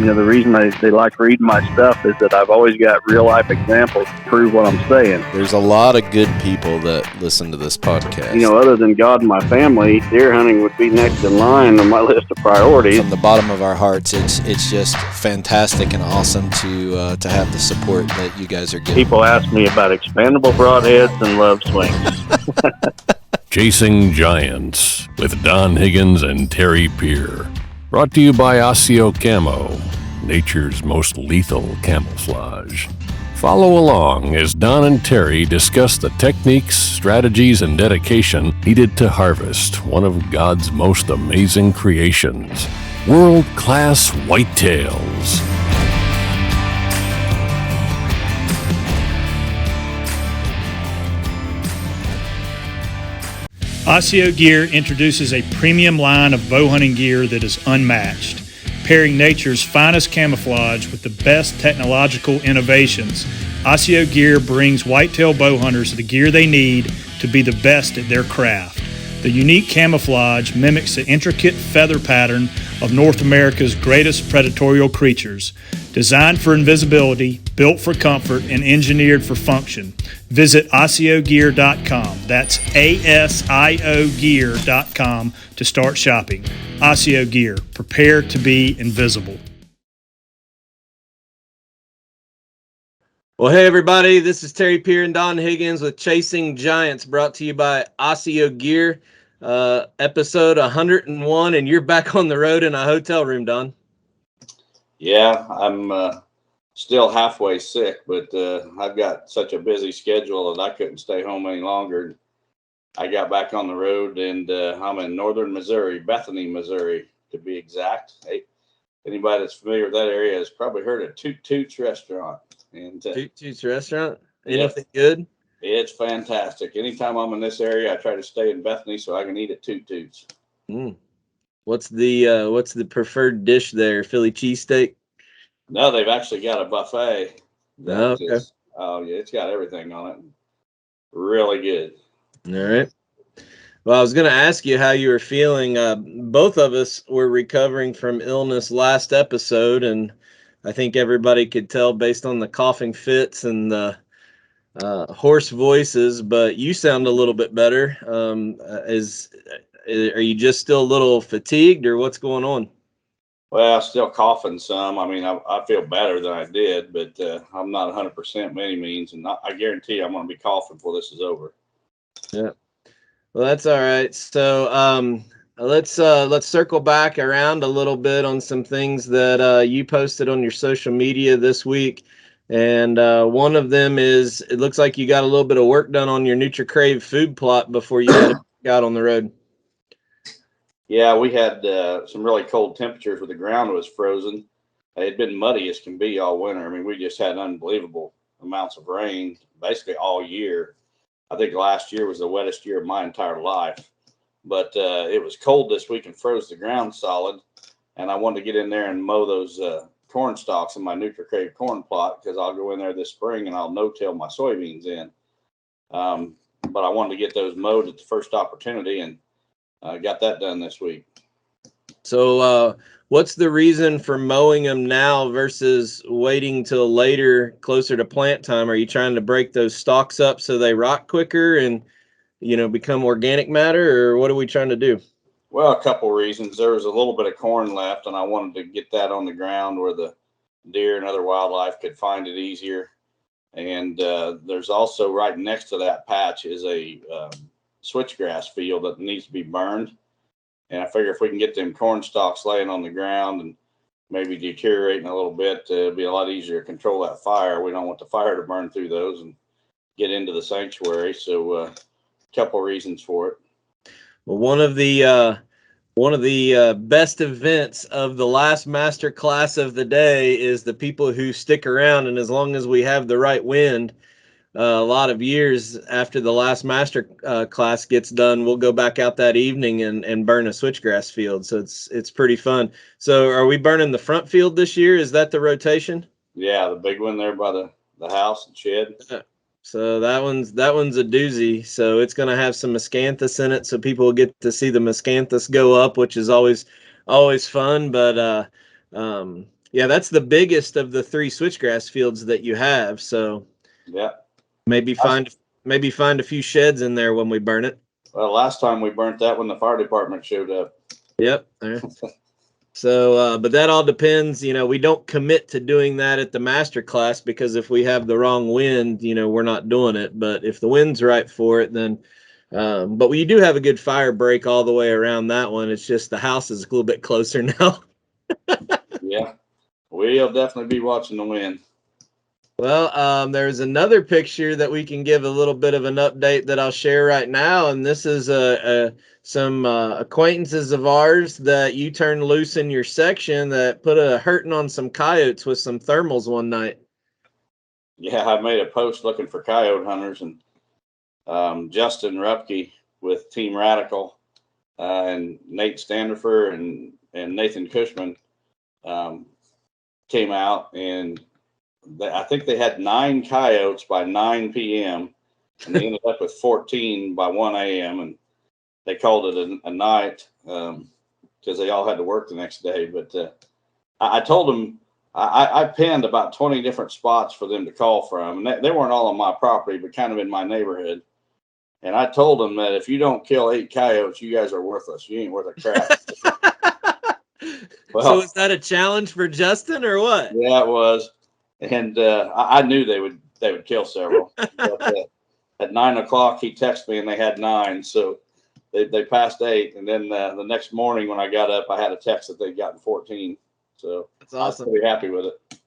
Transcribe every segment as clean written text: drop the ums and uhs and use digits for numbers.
The reason they like reading my stuff is that I've always got real life examples to prove what I'm saying. There's a lot of good people that listen to this podcast. Other than God and my family, deer hunting would be next in line on my list of priorities. From the bottom of our hearts, it's just fantastic and awesome to have the support that you guys are getting. People ask me about expandable broadheads and love swings. Chasing Giants with Don Higgins and Terry Peer. Brought to you by Osseo Camo, nature's most lethal camouflage. Follow along as Don and Terry discuss the techniques, strategies, and dedication needed to harvest one of God's most amazing creations, world-class whitetails. Osseo Gear introduces a premium line of bow hunting gear that is unmatched, pairing nature's finest camouflage with the best technological innovations. Osseo Gear brings whitetail bow hunters the gear they need to be the best at their craft. The unique camouflage mimics the intricate feather pattern of North America's greatest predatory creatures. Designed for invisibility, built for comfort, and engineered for function. Visit OsseoGear.com. That's ASIO Gear.com to start shopping. Osseo Gear. Prepare to be invisible. Well, hey, everybody. This is Terry Peer and Don Higgins with Chasing Giants, brought to you by Osseo Gear. Episode 101, and you're back on the road in a hotel room, Don. Yeah, I'm still halfway sick, but I've got such a busy schedule that I couldn't stay home any longer. I got back on the road, and I'm in northern Missouri, Bethany, Missouri, to be exact. Hey, anybody that's familiar with that area has probably heard of Toot Toot's restaurant. And Toot Toot's restaurant? Anything good? It's fantastic. Anytime I'm in this area, I try to stay in Bethany so I can eat at Toot Toot's. What's the preferred dish there? Philly cheesesteak? No, they've actually got a buffet. Oh, okay. It's got everything on it. Really good. All right. Well, I was going to ask you how you were feeling. Both of us were recovering from illness last episode, and I think everybody could tell based on the coughing fits and the hoarse voices, but you sound a little bit better. Are you just still a little fatigued, or what's going on? Well, still coughing some. I mean, I feel better than I did, but I'm not 100% by any means, and I guarantee I'm going to be coughing before this is over. Yeah. Well, that's all right. So let's circle back around a little bit on some things that you posted on your social media this week. And one of them is, it looks like you got a little bit of work done on your NutriCrave food plot before you got on the road. Yeah, we had some really cold temperatures where the ground was frozen. It had been muddy as can be all winter. I mean, we just had unbelievable amounts of rain basically all year. I think last year was the wettest year of my entire life. But it was cold this week and froze the ground solid. And I wanted to get in there and mow those corn stalks in my NutriCrave corn plot, because I'll go in there this spring and I'll no-till my soybeans in. But I wanted to get those mowed at the first opportunity, and got that done this week. So what's the reason for mowing them now versus waiting till later, closer to plant time? Are you trying to break those stalks up so they rot quicker and, become organic matter, or what are we trying to do? Well, a couple reasons. There was a little bit of corn left, and I wanted to get that on the ground where the deer and other wildlife could find it easier. And there's also right next to that patch is a switchgrass field that needs to be burned. And I figure if we can get them corn stalks laying on the ground and maybe deteriorating a little bit, it'll be a lot easier to control that fire. We don't want the fire to burn through those and get into the sanctuary. So a couple reasons for it. Well, one of the best events of the last master class of the day is the people who stick around, and as long as we have the right wind, a lot of years after the last master class gets done, we'll go back out that evening and burn a switchgrass field. So it's pretty fun. So are we burning the front field this year? Is that the rotation? Yeah, the big one there by the house and shed. So that one's a doozy. So it's going to have some miscanthus in it, so people will get to see the miscanthus go up, which is always fun. But Yeah, that's the biggest of the 3 switchgrass fields that you have. So Yeah. maybe find a few sheds in there when we burn it. Well, last time we burnt that when the fire department showed up. Yep. So, but that all depends. We don't commit to doing that at the master class because if we have the wrong wind, we're not doing it. But if the wind's right for it, then. But we do have a good fire break all the way around that one. It's just the house is a little bit closer now. Yeah, we'll definitely be watching the wind. Well, there's another picture that we can give a little bit of an update that I'll share right now, and this is some acquaintances of ours that you turned loose in your section that put a hurting on some coyotes with some thermals one night. Yeah, I made a post looking for coyote hunters, and Justin Rupke with Team Radical and Nate Standifer and Nathan Cushman came out, and I think they had 9 coyotes by 9 p.m. and they ended up with 14 by 1 a.m. and they called it a night because they all had to work the next day. But I told them I pinned about 20 different spots for them to call from, and they weren't all on my property, but kind of in my neighborhood. And I told them that if you don't kill 8 coyotes, you guys are worthless. You ain't worth a crap. Well, so is that a challenge for Justin or what? Yeah, it was. And I knew they would kill several. But at 9 o'clock, he texted me, and they had 9. So they passed 8. And then the next morning when I got up, I had a text that they'd gotten 14. So that's awesome. I was pretty happy with it.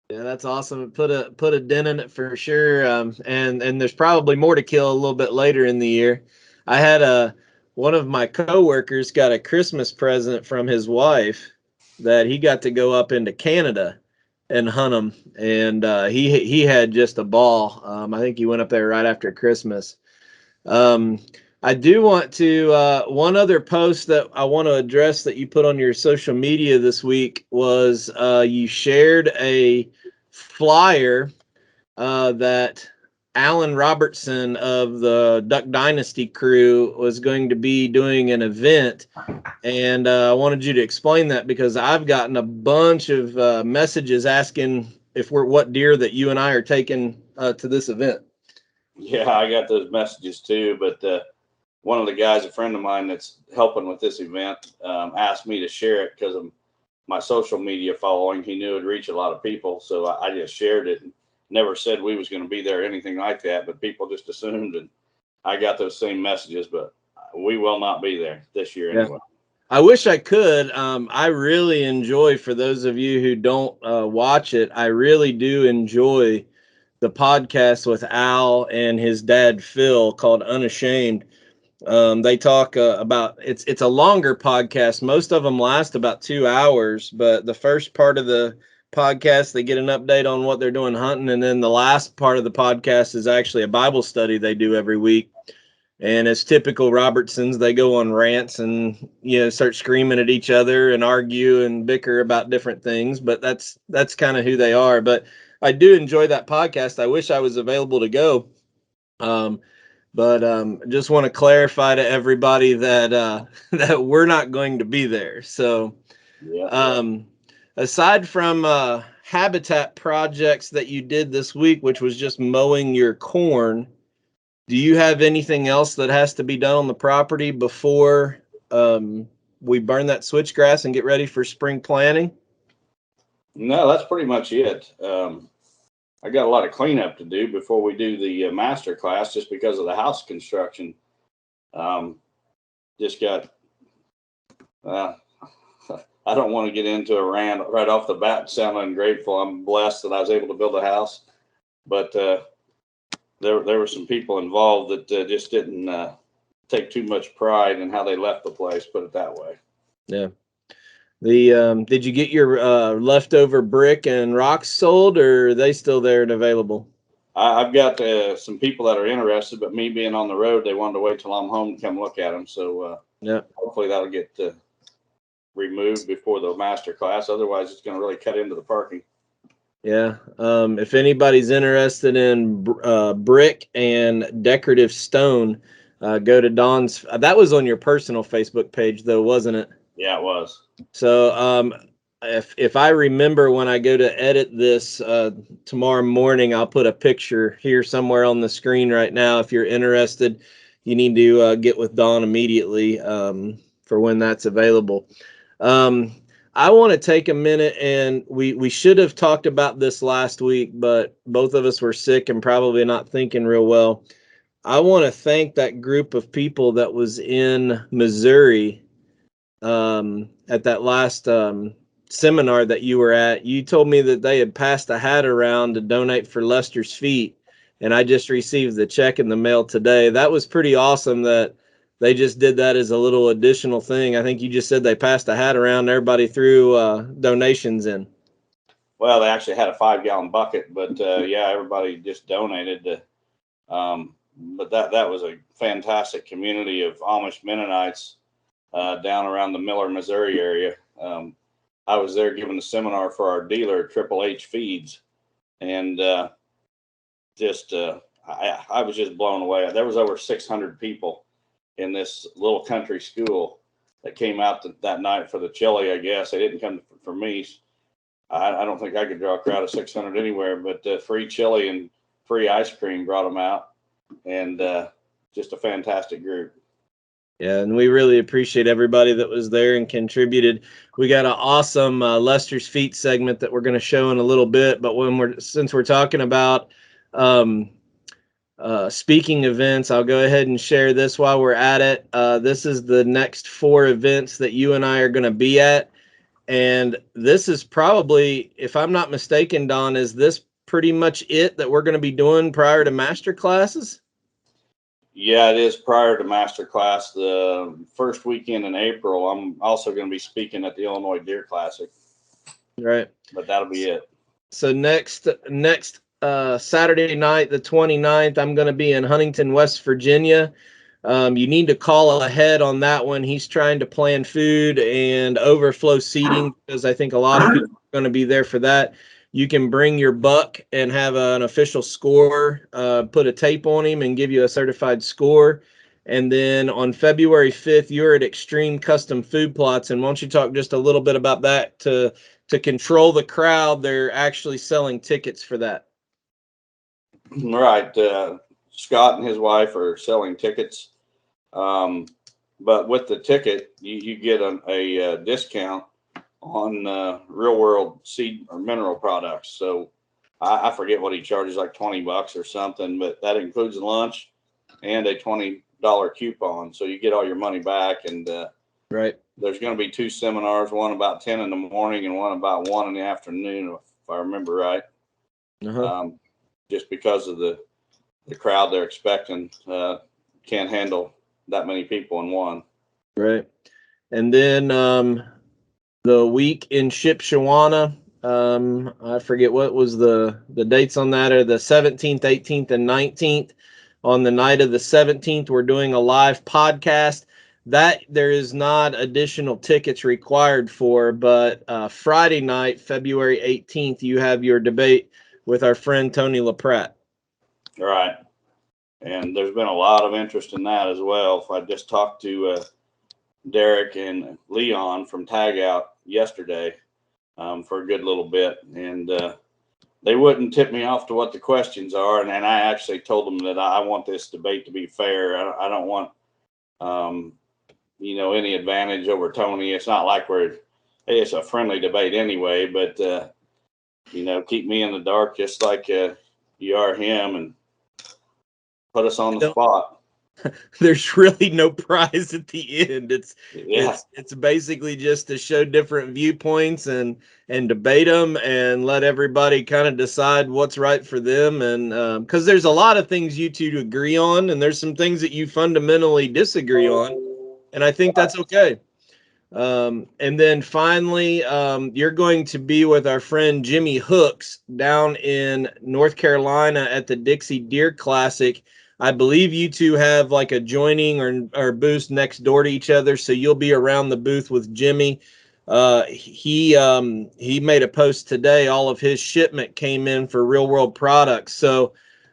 Yeah, that's awesome. Put a dent in it for sure. And there's probably more to kill a little bit later in the year. I had one of my coworkers got a Christmas present from his wife that he got to go up into Canada and hunt them, and he had just a ball. I think he went up there right after Christmas. I do want to one other post that I want to address that you put on your social media this week was you shared a flyer that Alan Robertson of the Duck Dynasty crew was going to be doing an event. And I wanted you to explain that because I've gotten a bunch of messages asking what deer that you and I are taking to this event. Yeah, I got those messages too. But one of the guys, a friend of mine that's helping with this event, asked me to share it because of my social media following. He knew it'd reach a lot of people. So I just shared it and never said we was going to be there or anything like that. But people just assumed, and I got those same messages. But we will not be there this year anyway. I wish I could. I really enjoy, for those of you who don't watch it, I really do enjoy the podcast with Al and his dad, Phil, called Unashamed. They talk about, it's a longer podcast. Most of them last about 2 hours, but the first part of the podcast, they get an update on what they're doing hunting. And then the last part of the podcast is actually a Bible study they do every week. And as typical Robertsons, they go on rants and, start screaming at each other and argue and bicker about different things. But that's kind of who they are. But I do enjoy that podcast. I wish I was available to go. But just want to clarify to everybody that that we're not going to be there. So aside from habitat projects that you did this week, which was just mowing your corn, do you have anything else that has to be done on the property before we burn that switchgrass and get ready for spring planting? No, that's pretty much it. I got a lot of cleanup to do before we do the master class, just because of the house construction. Just got, I don't want to get into a rant right off the bat, sound ungrateful. I'm blessed that I was able to build a house, but there were some people involved that just didn't take too much pride in how they left the place, put it that way. Yeah. Did you get your leftover brick and rocks sold, or are they still there and available? I've got some people that are interested, but me being on the road, they wanted to wait till I'm home to come look at them. So hopefully that'll get removed before the master class. Otherwise, it's going to really cut into the parking. Yeah. If anybody's interested in brick and decorative stone, go to Don's. That was on your personal Facebook page, though, wasn't it? Yeah, it was. So if I remember when I go to edit this tomorrow morning, I'll put a picture here somewhere on the screen right now. If you're interested, you need to get with Don immediately for when that's available. I want to take a minute, and we should have talked about this last week, but both of us were sick and probably not thinking real well. I want to thank that group of people that was in Missouri at that last seminar that you were at. You told me that they had passed a hat around to donate for Lester's feet, and I just received the check in the mail today. That was pretty awesome that they just did that as a little additional thing. I think you just said they passed a hat around, everybody threw donations in. Well, they actually had a 5-gallon bucket, but yeah, everybody just donated. But that was a fantastic community of Amish Mennonites down around the Miller, Missouri area. I was there giving a seminar for our dealer, Triple H Feeds, and I was just blown away. There was over 600 people in this little country school that came out that night for the chili. I guess they didn't come for me. I don't think I could draw a crowd of 600 anywhere, but free chili and free ice cream brought them out, and just a fantastic group. Yeah, and we really appreciate everybody that was there and contributed. We got an awesome Lester's Feet segment that we're going to show in a little bit. But since we're talking about speaking events, I'll go ahead and share this while we're at it. This is the next 4 events that you and I are going to be at. And this is probably, if I'm not mistaken, Don, is this pretty much it that we're going to be doing prior to master classes? Yeah, it is prior to master class. The first weekend in April, I'm also going to be speaking at the Illinois Deer Classic. Right. But that'll be it. So next Saturday night, the 29th, I'm going to be in Huntington, West Virginia. You need to call ahead on that one. He's trying to plan food and overflow seating because I think a lot of people are going to be there for that. You can bring your buck and have an official score, put a tape on him and give you a certified score. And then on February 5th, you're at Extreme Custom Food Plots. And why don't you talk just a little bit about that to control the crowd? They're actually selling tickets for that. Right. Scott and his wife are selling tickets. But with the ticket, you get a discount on real world seed or mineral products. So I forget what he charges, like $20 or something, but that includes lunch and a $20 coupon. So you get all your money back. And right. There's going to be 2 seminars, one about 10 in the morning and one about 1 in the afternoon, if I remember right. Just because of the crowd they're expecting, can't handle that many people in one. Right. And then the week in Shipshewana, I forget what was the dates on that, are the 17th, 18th, and 19th. On the night of the 17th, we're doing a live podcast. That there is not additional tickets required for, but Friday night, February 18th, you have your debate with our friend Tony LaPratt. Right. And there's been a lot of interest in that as well. I just talked to Derek and Leon from Tag Out yesterday for a good little bit. And they wouldn't tip me off to what the questions are. And I actually told them that I want this debate to be fair. I don't want, any advantage over Tony. It's not like it's a friendly debate anyway, but, keep me in the dark just like you are him and put us on the spot. There's really no prize at the end. It's basically just to show different viewpoints and debate them and let everybody kind of decide what's right for them. And because there's a lot of things you two agree on, and there's some things that you fundamentally disagree on, and I think that's okay. And then finally, you're going to be with our friend Jimmy Hooks down in North Carolina at the Dixie Deer Classic. I believe you two have like a joining or booth next door to each other, so you'll be around the booth with Jimmy. He made a post today. All of his shipment came in for Real World Products. So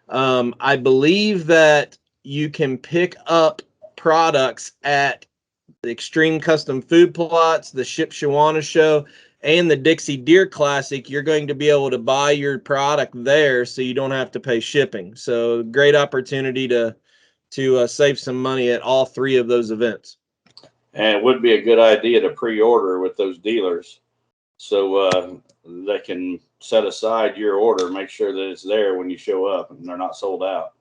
I believe that you can pick up products at the Extreme Custom Food Plots, the Shipshewana show, and the Dixie Deer Classic, you're going to be able to buy your product there, so you don't have to pay shipping. So great opportunity to save some money at all 3 of those events. And it would be a good idea to pre-order with those dealers, so they can set aside your order, make sure that it's there when you show up and they're not sold out.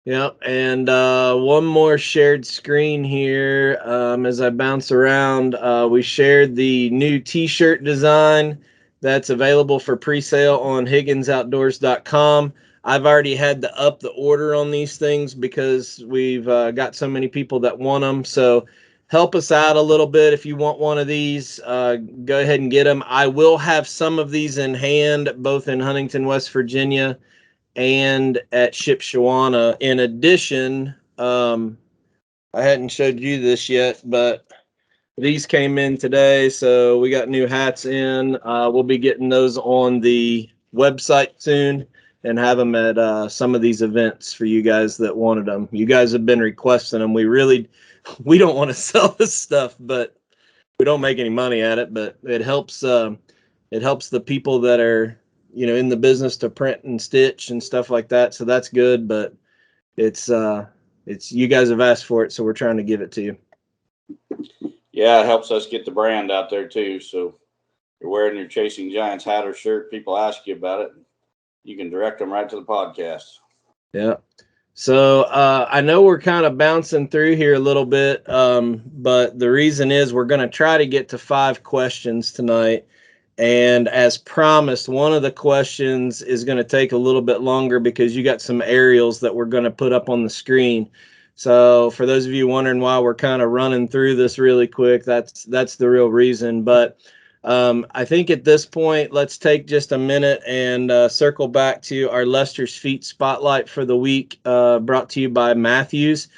Yeah, and one more shared screen here. As I bounce around, we shared the new t-shirt design that's available for pre-sale on higginsoutdoors.com. I've already had to up the order on these things because we've got so many people that want them. So help us out a little bit. If you want one of these, go ahead and get them. I will have some of these in hand, both in Huntington, West Virginia, and at Shipshawana. In addition, I hadn't showed you this yet, but these came in today, so we got new hats in. We'll be getting those on the website soon and have them at some of these events for you guys that wanted them. You guys have been requesting them. We don't want to sell this stuff, but we don't make any money at it, but it helps the people that are in the business to print and stitch and stuff like that. So that's good, but it's you guys have asked for it, so we're trying to give it to you. Yeah, it helps us get the brand out there too. So you're wearing your Chasing Giants hat or shirt, people ask you about it, you can direct them right to the podcast. Yeah. So I know we're kind of bouncing through here a little bit, but the reason is we're going to try to get to 5 questions tonight. And as promised, one of the questions is going to take a little bit longer because you got some aerials that we're going to put up on the screen. So for those of you wondering why we're kind of running through this really quick, that's the real reason. But I think at this point, let's take just a minute and circle back to our Lester's Feet Spotlight for the week, brought to you by Matthews.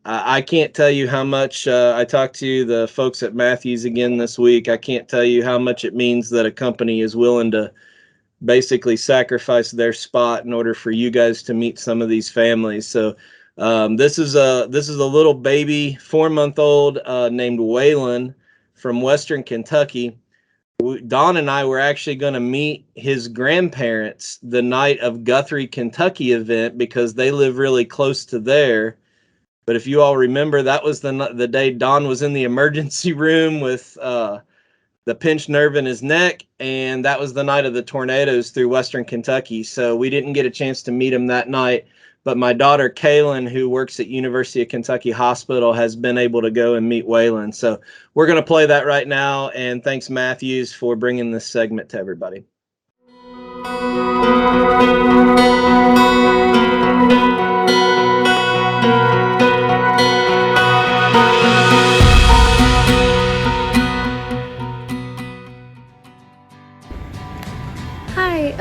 I can't tell you how much I talked to the folks at Matthews again this week. I can't tell you how much it means that a company is willing to basically sacrifice their spot in order for you guys to meet some of these families. So this is a little baby 4-month-old named Waylon from Western Kentucky. Don and I were actually going to meet his grandparents the night of Guthrie, Kentucky event because they live really close to there. But if you all remember, that was the day Don was in the emergency room with the pinched nerve in his neck, and that was the night of the tornadoes through Western Kentucky. So we didn't get a chance to meet him that night. But my daughter, Kaylin, who works at University of Kentucky Hospital, has been able to go and meet Waylon. So we're going to play that right now. And thanks, Matthews, for bringing this segment to everybody. Hi,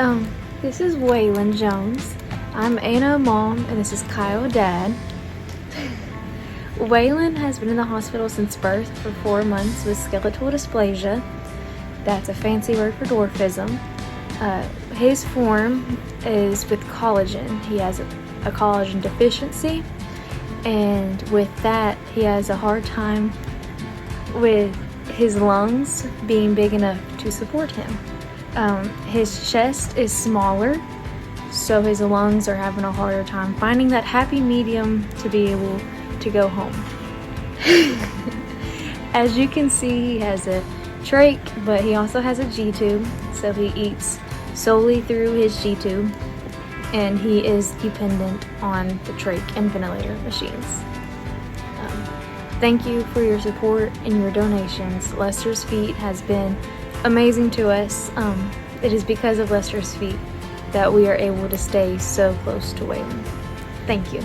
this is Waylon Jones. I'm Anna mom, and this is Kyle dad. Waylon has been in the hospital since birth for 4 months with skeletal dysplasia. That's a fancy word for dwarfism. His form is with collagen. He has a collagen deficiency, and with that, he has a hard time with his lungs being big enough to support him. His chest is smaller, so his lungs are having a harder time finding that happy medium to be able to go home. As you can see, he has a trach, but he also has a G-tube, so he eats solely through his G-tube, and he is dependent on the trach and ventilator machines. Thank you for your support and your donations. Lester's Feet has been amazing to us. It is because of Lester's Feet that we are able to stay so close to Waylon. Thank you.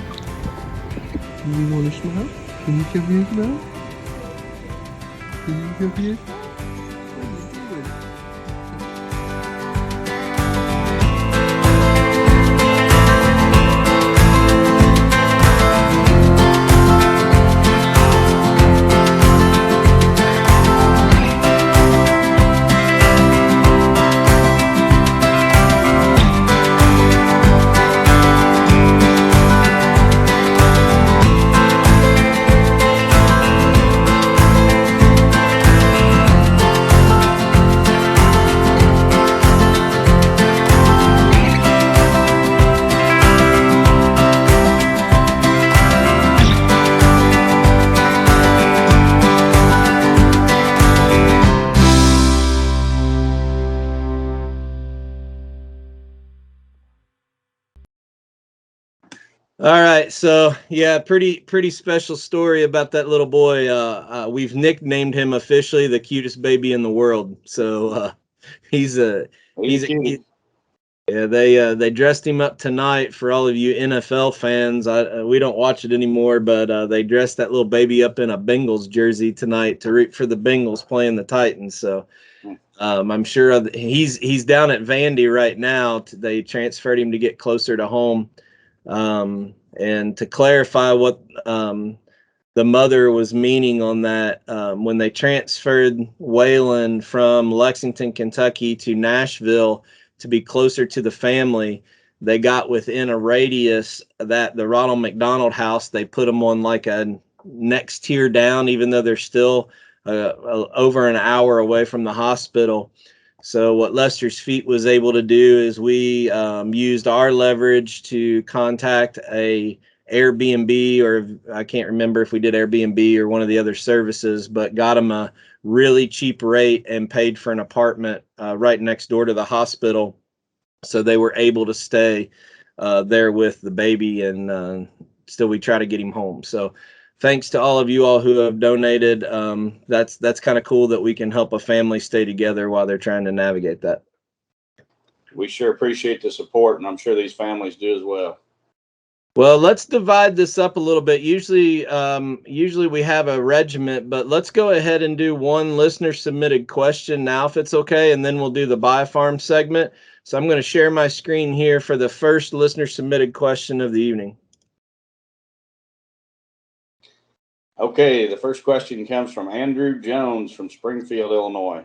You want to smile? Can you give me a smile? Can you give me a smile? All right, so yeah, pretty special story about that little boy. We've nicknamed him officially the cutest baby in the world. So he's a He's a he's a cutie. yeah. They dressed him up tonight for all of you NFL fans. We don't watch it anymore, but they dressed that little baby up in a Bengals jersey tonight to root for the Bengals playing the Titans. So I'm sure he's down at Vandy right now. They transferred him to get closer to home. And to clarify what the mother was meaning on that, when they transferred Waylon from Lexington, Kentucky to Nashville to be closer to the family, they got within a radius that the Ronald McDonald House, they put them on like a next tier down, even though they're still over an hour away from the hospital. So what Lester's Feet was able to do is we used our leverage to contact a Airbnb, or I can't remember if we did Airbnb or one of the other services, but got them a really cheap rate and paid for an apartment right next door to the hospital. So they were able to stay there with the baby, and still we try to get him home. So thanks to all of you all who have donated. That's kind of cool that we can help a family stay together while they're trying to navigate that. We sure appreciate the support, and I'm sure these families do as well. Well, let's divide this up a little bit. Usually we have a regiment, but let's go ahead and do one listener submitted question now, if it's okay, and then we'll do the Buy Farm segment. So I'm going to share my screen here for the first listener submitted question of the evening. Okay, the first question comes from Andrew Jones from Springfield, Illinois.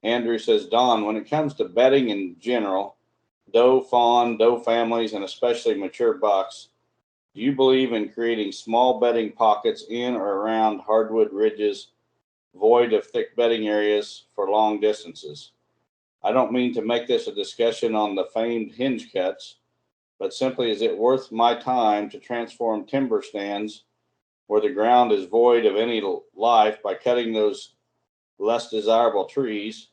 Andrew says, Don, when it comes to bedding in general, doe, fawn, doe families, and especially mature bucks, do you believe in creating small bedding pockets in or around hardwood ridges, void of thick bedding areas for long distances? I don't mean to make this a discussion on the famed hinge cuts, but simply is it worth my time to transform timber stands where the ground is void of any life by cutting those less desirable trees,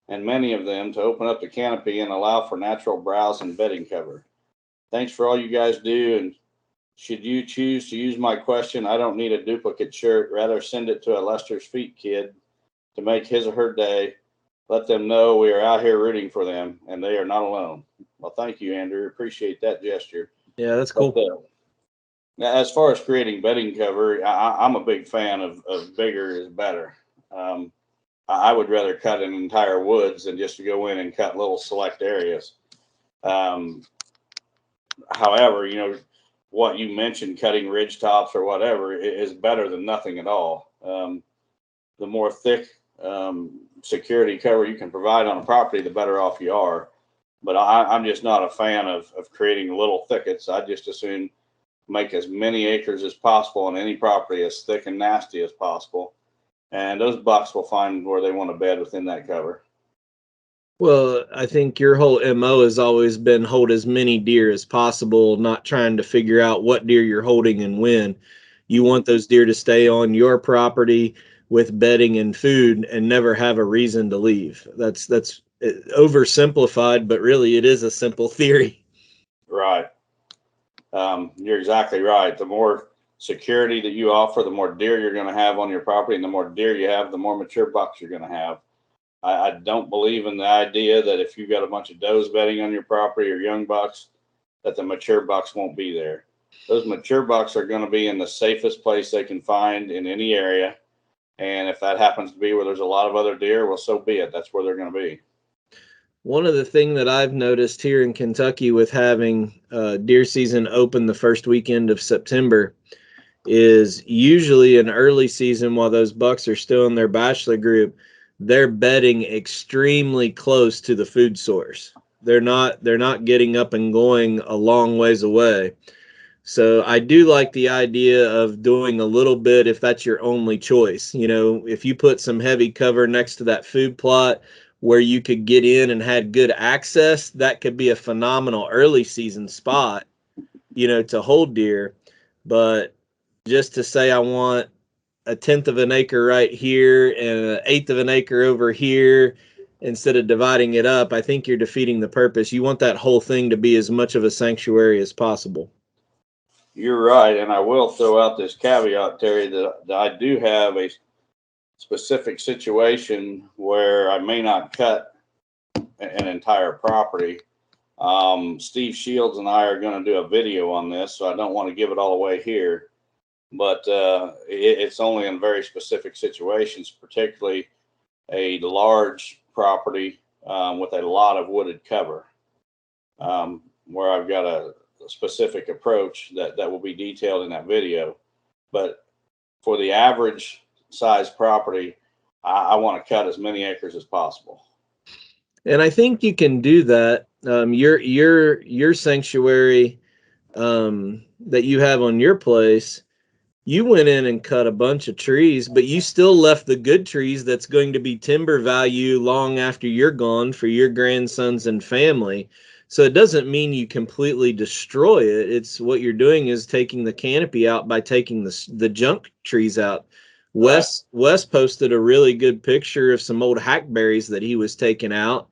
and many of them, to open up the canopy and allow for natural browse and bedding cover? Thanks for all you guys do, and should you choose to use my question, I don't need a duplicate shirt. Rather send it to a Lester's Feet kid to make his or her day. Let them know we are out here rooting for them, and they are not alone. Well, thank you, Andrew. Appreciate that gesture. Yeah, that's cool. But, as far as creating bedding cover, I'm a big fan of bigger is better. I would rather cut an entire woods than just to go in and cut little select areas. However, what you mentioned, cutting ridge tops or whatever, is better than nothing at all. The more thick security cover you can provide on a property, the better off you are. But I'm just not a fan of creating little thickets. I just assume make as many acres as possible on any property, as thick and nasty as possible. And those bucks will find where they want to bed within that cover. Well, I think your whole MO has always been hold as many deer as possible, not trying to figure out what deer you're holding and when. You want those deer to stay on your property with bedding and food and never have a reason to leave. That's oversimplified, but really it is a simple theory. Right. You're exactly right. The more security that you offer, the more deer you're going to have on your property, and the more deer you have, the more mature bucks you're going to have. I don't believe in the idea that if you've got a bunch of does bedding on your property or young bucks, that the mature bucks won't be there. Those mature bucks are going to be in the safest place they can find in any area. And if that happens to be where there's a lot of other deer, well, so be it. That's where they're going to be. One of the things that I've noticed here in Kentucky with having deer season open the first weekend of September is usually an early season while those bucks are still in their bachelor group, they're bedding extremely close to the food source. They're not getting up and going a long ways away. So I do like the idea of doing a little bit if that's your only choice. If you put some heavy cover next to that food plot where you could get in and had good access, that could be a phenomenal early season spot, to hold deer. But just to say I want 1/10 of an acre right here and 1/8 of an acre over here, instead of dividing it up, I think you're defeating the purpose. You want that whole thing to be as much of a sanctuary as possible. You're right, and I will throw out this caveat, Terry, that I do have a specific situation where I may not cut an entire property. Steve Shields and I are going to do a video on this, so I don't want to give it all away here. But it's only in very specific situations, particularly a large property with a lot of wooded cover, where I've got a specific approach that will be detailed in that video. But for the average size property, I want to cut as many acres as possible. And I think you can do that. Your sanctuary that you have on your place, you went in and cut a bunch of trees, but you still left the good trees that's going to be timber value long after you're gone for your grandsons and family. So it doesn't mean you completely destroy it. It's what you're doing is taking the canopy out by taking the junk trees out. Wes posted a really good picture of some old hackberries that he was taking out.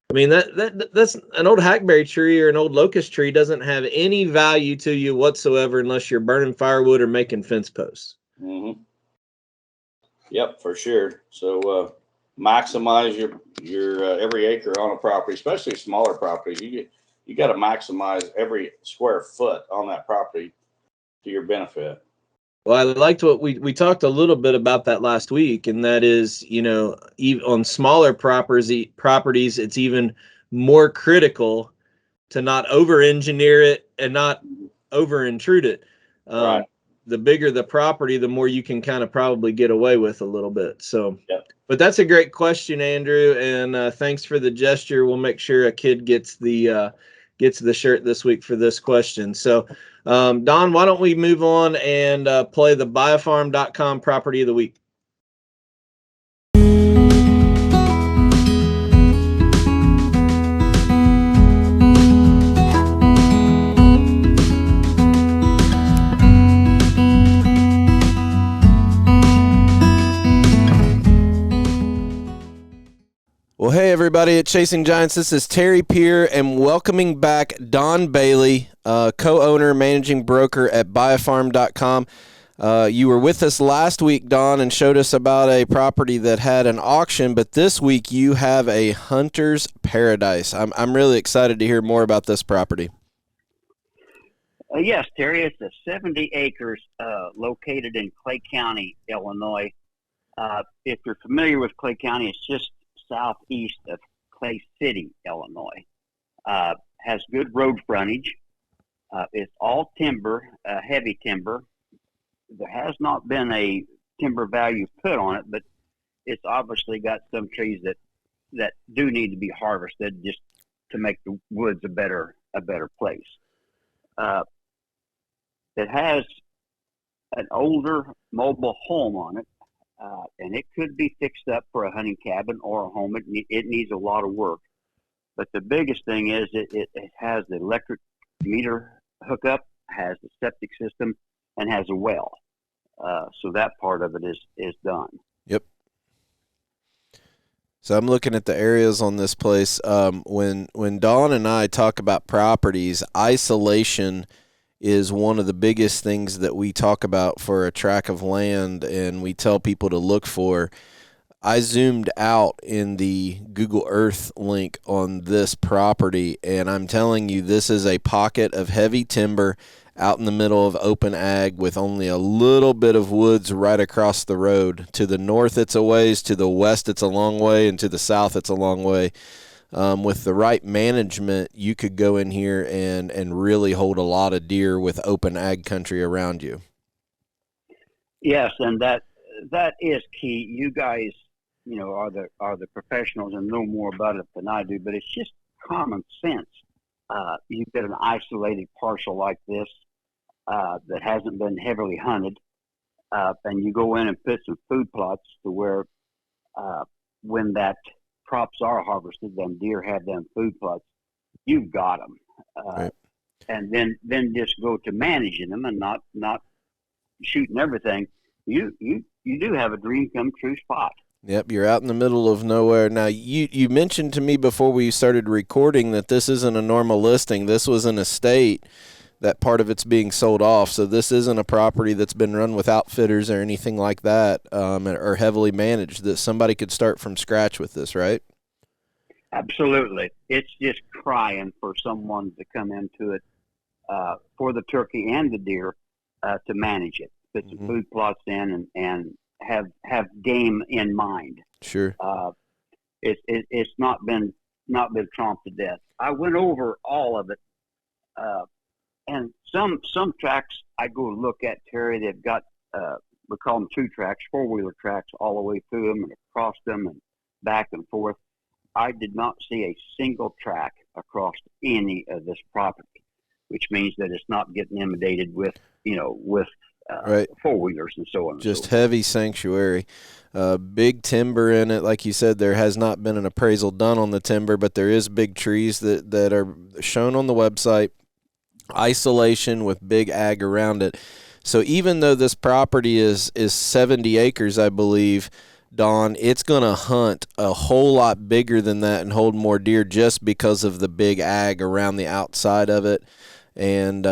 I mean, that's an old hackberry tree or an old locust tree doesn't have any value to you whatsoever unless you're burning firewood or making fence posts. Mm-hmm. Yep, for sure. So maximize your every acre on a property, especially smaller properties. You got to maximize every square foot on that property to your benefit. Well, I liked what we talked a little bit about that last week, and that is, even on smaller properties, it's even more critical to not over-engineer it and not over-intrude it. Right. The bigger the property, the more you can kind of probably get away with a little bit. So, yep. But that's a great question, Andrew, and thanks for the gesture. We'll make sure a kid gets the shirt this week for this question. So, Don, why don't we move on and play the biofarm.com property of the week? Well, hey, everybody at Chasing Giants. This is Terry Peer, and welcoming back Don Bailey, co-owner, managing broker at biofarm.com. You were with us last week, Don, and showed us about a property that had an auction, but this week you have a hunter's paradise. I'm really excited to hear more about this property. Yes, Terry, it's a 70 acres located in Clay County, Illinois. If you're familiar with Clay County, it's just southeast of Clay City, Illinois. Has good road frontage. It's all timber, heavy timber. There has not been a timber value put on it, but it's obviously got some trees that do need to be harvested just to make the woods a better place. It has an older mobile home on it. And it could be fixed up for a hunting cabin or a home. It needs a lot of work. But the biggest thing is it has the electric meter hookup, has the septic system, and has a well. So that part of it is done. Yep. So I'm looking at the areas on this place. When Dawn and I talk about properties, isolation is one of the biggest things that we talk about for a tract of land, and we tell people to look for. I zoomed out in the Google Earth link on this property, and I'm telling you, this is a pocket of heavy timber out in the middle of open ag with only a little bit of woods right across the road. To the north, it's a ways. To the west, it's a long way. And to the south, it's a long way. With the right management, you could go in here and really hold a lot of deer with open ag country around you. Yes, and that is key. You guys, are the professionals and know more about it than I do, but it's just common sense. You get an isolated parcel like this that hasn't been heavily hunted, and you go in and put some food plots to where when that crops are harvested, them deer have them food plots, you've got them. Right. And then just go to managing them and not shooting everything. You do have a dream come true spot. Yep, you're out in the middle of nowhere. Now, you mentioned to me before we started recording that this isn't a normal listing. This was an estate that part of it's being sold off. So this isn't a property that's been run with outfitters or anything like that, or heavily managed, that somebody could start from scratch with this, right? Absolutely. It's just crying for someone to come into it, for the turkey and the deer, to manage it, put some food plots in and have game in mind. Sure. It's not been tromped to death. I went over all of it, and some tracks I go look at, Terry. They've got we call them 2 tracks, 4-wheeler tracks, all the way through them and across them and back and forth. I did not see a single track across any of this property, which means that it's not getting inundated with right, 4-wheelers and so on. Just heavy sanctuary. Big timber in it. Like you said, there has not been an appraisal done on the timber, but there is big trees that are shown on the website. Isolation with big ag around it. So even though this property is 70 acres, I believe, Don, it's going to hunt a whole lot bigger than that and hold more deer just because of the big ag around the outside of it. And,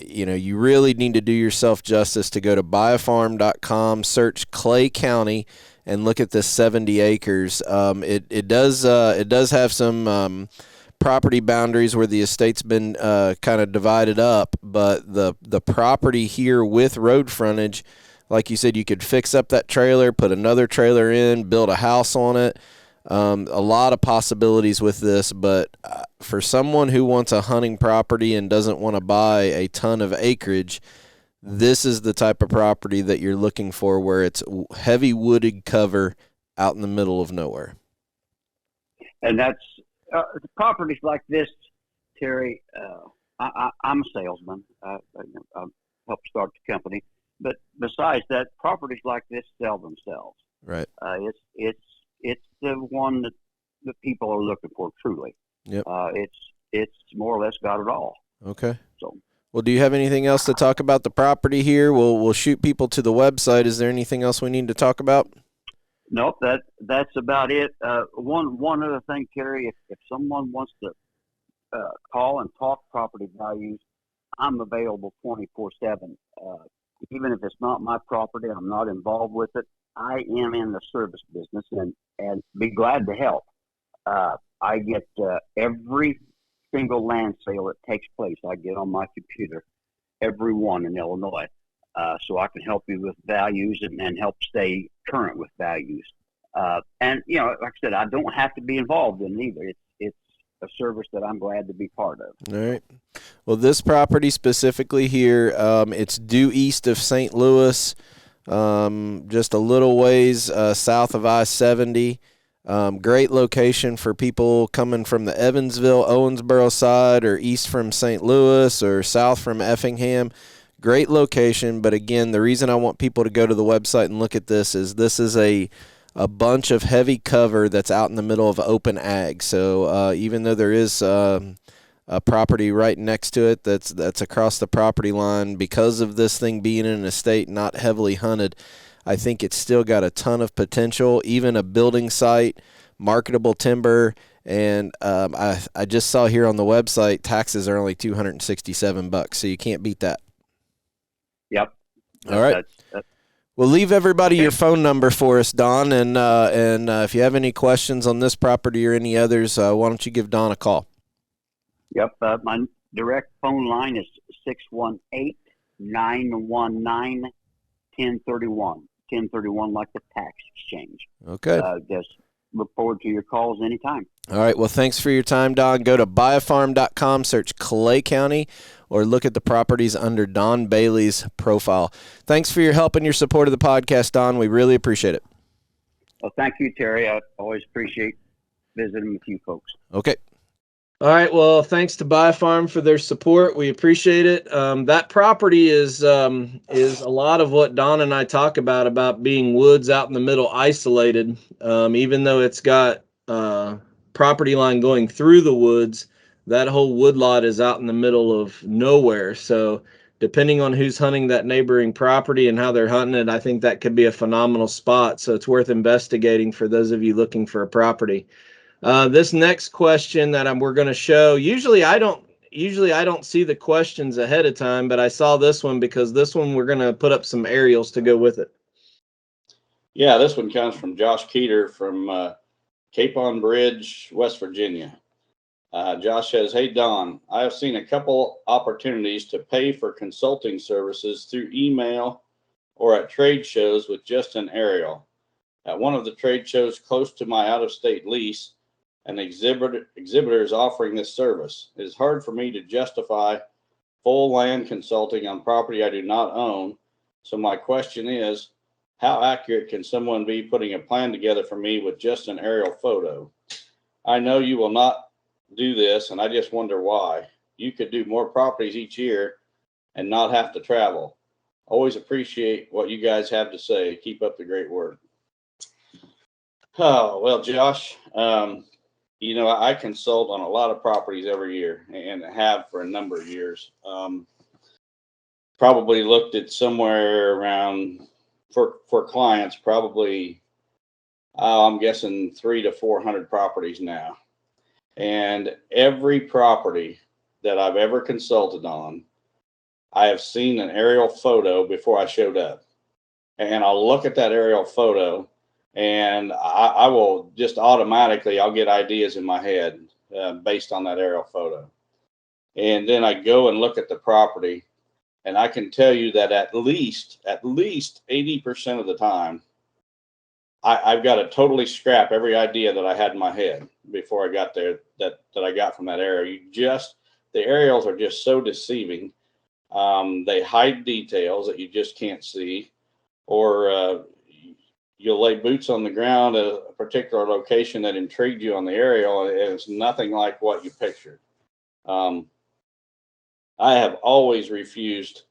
you really need to do yourself justice to go to buyafarm.com, search Clay County, and look at the 70 acres. It does have some property boundaries where the estate's been kind of divided up, but the property here with road frontage, like you said, you could fix up that trailer, put another trailer in, build a house on it. A lot of possibilities with this, but for someone who wants a hunting property and doesn't want to buy a ton of acreage, this is the type of property that you're looking for, where it's heavy wooded cover out in the middle of nowhere. And that's properties like this, Terry. I'm a salesman. I helped start the company. But besides that, properties like this sell themselves. Right. It's the one that people are looking for, truly. Yep. It's more or less got it all. Okay. So, well, do you have anything else to talk about the property here? We'll shoot people to the website. Is there anything else we need to talk about? Nope. That's about it. One other thing, Terry, if someone wants to call and talk property values, I'm available 24/7. Even if it's not my property, I'm not involved with it. I am in the service business and be glad to help. I get every single land sale that takes place, I get on my computer, every one in Illinois. So I can help you with values and help stay current with values. And, like I said, I don't have to be involved in either. It's a service that I'm glad to be part of. All right. Well, this property specifically here, it's due east of St. Louis, just a little ways south of I-70. Great location for people coming from the Evansville, Owensboro side, or east from St. Louis, or south from Effingham. Great location, but again, the reason I want people to go to the website and look at this is a bunch of heavy cover that's out in the middle of open ag. So even though there is a property right next to it that's across the property line, because of this thing being in an estate not heavily hunted, I think it's still got a ton of potential, even a building site, marketable timber. And I just saw here on the website, taxes are only $267, so you can't beat that. Yep. All right. Well, leave everybody your phone number for us, Don, and if you have any questions on this property or any others, why don't you give Don a call? Yep. My direct phone line is 618-919-1031. 1031, like the tax exchange. Okay. Just look forward to your calls anytime. All right. Well, thanks for your time, Don. Go to buyafarm.com, search Clay County, or look at the properties under Don Bailey's profile. Thanks for your help and your support of the podcast, Don. We really appreciate it. Well, thank you, Terry. I always appreciate visiting with you folks. Okay. All right. Well, thanks to Buy Farm for their support. We appreciate it. That property is a lot of what Don and I talk about being woods out in the middle, isolated. Even though it's got property line going through the woods, that whole wood lot is out in the middle of nowhere. So depending on who's hunting that neighboring property and how they're hunting it, I think that could be a phenomenal spot. So it's worth investigating for those of you looking for a property. This next question that we're going to show, usually I don't usually I don't see the questions ahead of time, but I saw this one because this one we're going to put up some aerials to go with it. Yeah, this one comes from Josh Keeter from Cape on Bridge, West Virginia. Josh says, "Hey Don, I have seen a couple opportunities to pay for consulting services through email or at trade shows with just an aerial. At one of the trade shows close to my out-of-state lease, an exhibitor is offering this service. It is hard for me to justify full land consulting on property I do not own. So my question is, how accurate can someone be putting a plan together for me with just an aerial photo? I know you will not do this, and I just wonder why. You could do more properties each year and not have to travel. Always appreciate what you guys have to say. Keep up the great work." Oh, well, Josh, I consult on a lot of properties every year and have for a number of years. Probably looked at somewhere around for clients, probably, I'm guessing 300 to 400 properties now. And every property that I've ever consulted on, I have seen an aerial photo before I showed up. And I'll look at that aerial photo and I will just automatically, I'll get ideas in my head based on that aerial photo. And then I go and look at the property, and I can tell you that at least 80% of the time, I've got to totally scrap every idea that I had in my head before I got there that I got from that aerial. The aerials are just so deceiving. They hide details that you just can't see, or you'll lay boots on the ground at a particular location that intrigued you on the aerial, and it's nothing like what you pictured. I have always refused,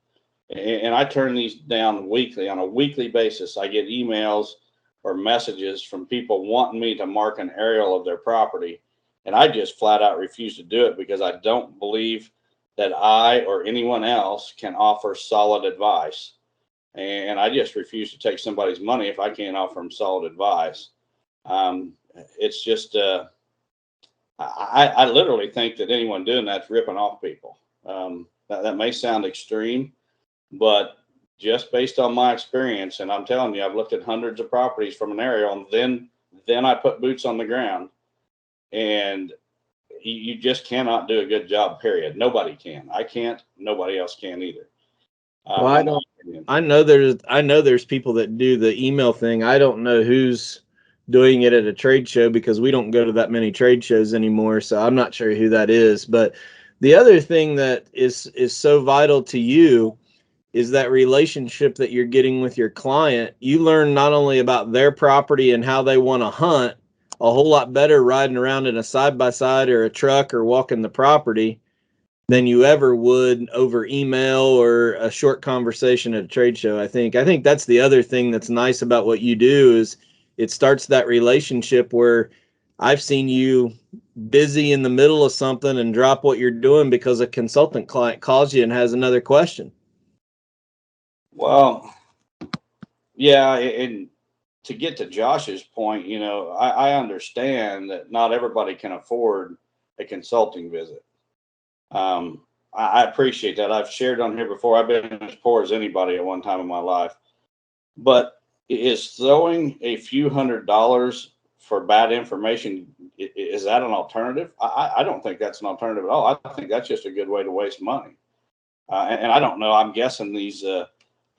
and I turn these down weekly. On a weekly basis, I get emails or messages from people wanting me to mark an aerial of their property, and I just flat out refuse to do it because I don't believe that I or anyone else can offer solid advice. And I just refuse to take somebody's money if I can't offer them solid advice. It's just, I literally think that anyone doing that's ripping off people. That may sound extreme, but just based on my experience, and I'm telling you, I've looked at hundreds of properties from an aerial, and then I put boots on the ground, and you just cannot do a good job, period. Nobody can. I can't. Nobody else can either. Well, I know there's people that do the email thing. I don't know who's doing it at a trade show because we don't go to that many trade shows anymore. So I'm not sure who that is. But the other thing that is so vital to you is that relationship that you're getting with your client. You learn not only about their property and how they want to hunt a whole lot better riding around in a side-by-side or a truck or walking the property than you ever would over email or a short conversation at a trade show. I think that's the other thing that's nice about what you do is it starts that relationship where I've seen you busy in the middle of something and drop what you're doing because a consultant client calls you and has another question. Well, yeah, and to get to Josh's point, I understand that not everybody can afford a consulting visit. I appreciate that. I've shared on here before. I've been as poor as anybody at one time in my life. But is throwing a few $100s for bad information, is that an alternative? I don't think that's an alternative at all. I think that's just a good way to waste money. And I don't know. I'm guessing these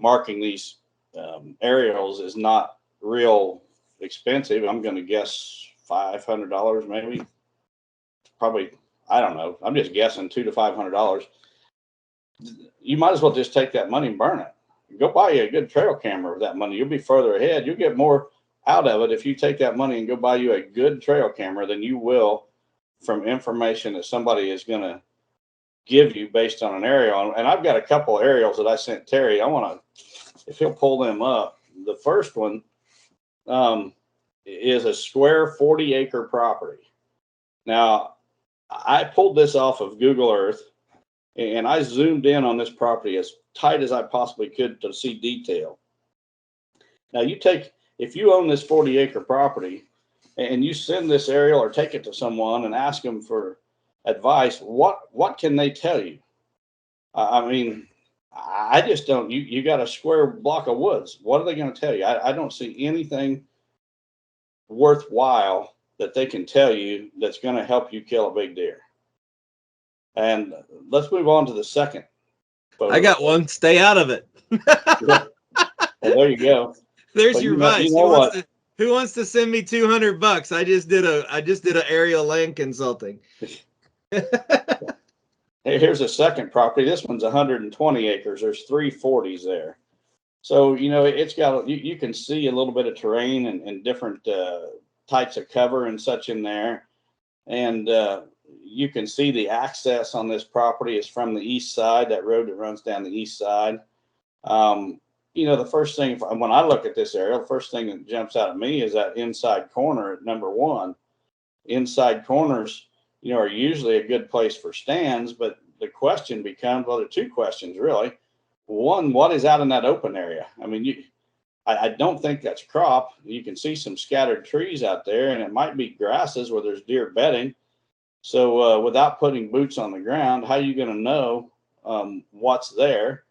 marking these aerials is not real expensive. I'm going to guess $500 maybe. Probably, I don't know. I'm just guessing $200 to $500. You might as well just take that money and burn it. Go buy you a good trail camera with that money. You'll be further ahead. You'll get more out of it if you take that money and go buy you a good trail camera than you will from information that somebody is going to give you based on an aerial. And I've got a couple aerials that I sent Terry. I want to, if he'll pull them up. The first one is a square 40-acre property. Now, I pulled this off of Google Earth, and I zoomed in on this property as tight as I possibly could to see detail. Now, if you own this 40-acre property and you send this aerial or take it to someone and ask them for advice, what can they tell you? I mean, I just don't. You got a square block of woods. What are they going to tell you? I don't see anything worthwhile that they can tell you that's going to help you kill a big deer. And let's move on to the second photo. I got one. Stay out of it. Yeah. Well, there you go. There's But your advice. Who wants to send me $200? I just did a Ariel land consulting. Here's a second property. This one's 120 acres. There's 340s there. So, it's got, you can see a little bit of terrain and different types of cover and such in there. And you can see the access on this property is from the east side, that road that runs down the east side. The first thing, when I look at this area, the first thing that jumps out at me is that inside corner at number 1. Inside corners, are usually a good place for stands, but the question becomes, well, there are two questions really. One, what is out in that open area? I mean, I don't think that's crop. You can see some scattered trees out there, and it might be grasses where there's deer bedding. So without putting boots on the ground, how are you going to know what's there?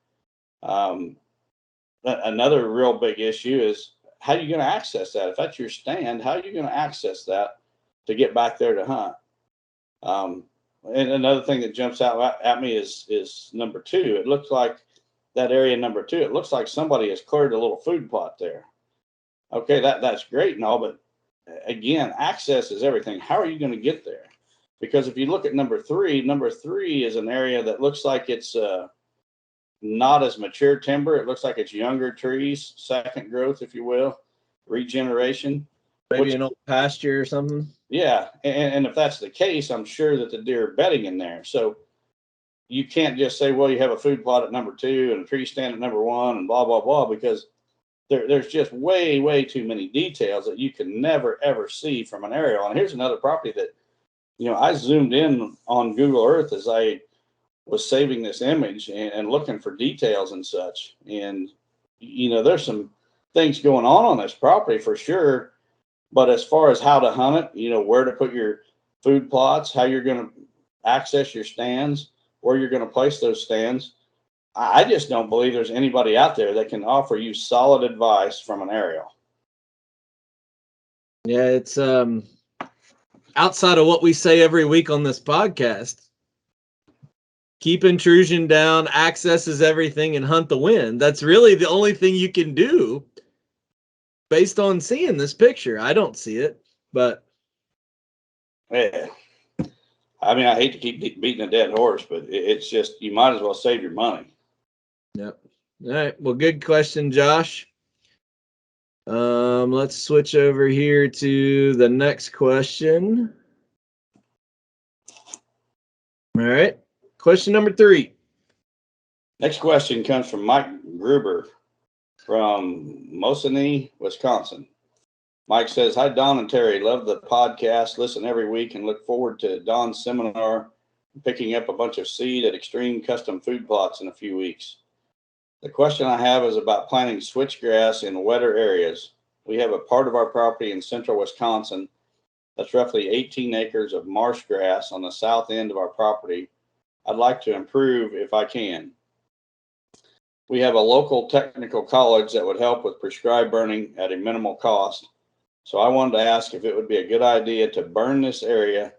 Another real big issue is how are you going to access that? If that's your stand, how are you going to access that to get back there to hunt? And another thing that jumps out at me is number 2. It looks like that area number 2. It looks like somebody has cleared a little food plot there. Okay, that's great and all, but again, access is everything. How are you going to get there? Because if you look at number 3 is an area that looks like it's not as mature timber. It looks like it's younger trees, second growth, if you will, regeneration. Maybe an old pasture or something. Yeah, and if that's the case, I'm sure that the deer are bedding in there. So you can't just say, well, you have a food plot at number 2 and a tree stand at number 1 and blah, blah, blah, because there's just way, way too many details that you can never, ever see from an aerial. And here's another property that, I zoomed in on Google Earth as I was saving this image and looking for details and such. And, there's some things going on this property for sure. But as far as how to hunt it, where to put your food plots, how you're going to access your stands, where you're going to place those stands, I just don't believe there's anybody out there that can offer you solid advice from an aerial. Yeah, it's outside of what we say every week on this podcast. Keep intrusion down, access is everything, and hunt the wind. That's really the only thing you can do based on seeing this picture. I don't see it, but yeah. I mean, I hate to keep beating a dead horse, but it's just, you might as well save your money. Yep. All right. Well, good question, Josh. Let's switch over here to the next question. All right. Question number 3. Next question comes from Mike Gruber from Mosinee, Wisconsin. Mike says, hi, Don and Terry. Love the podcast. Listen every week and look forward to Don's seminar picking up a bunch of seed at Extreme Custom Food Plots in a few weeks. The question I have is about planting switchgrass in wetter areas. We have a part of our property in central Wisconsin that's roughly 18 acres of marsh grass on the south end of our property. I'd like to improve if I can. We have a local technical college that would help with prescribed burning at a minimal cost. So I wanted to ask if it would be a good idea to burn this area,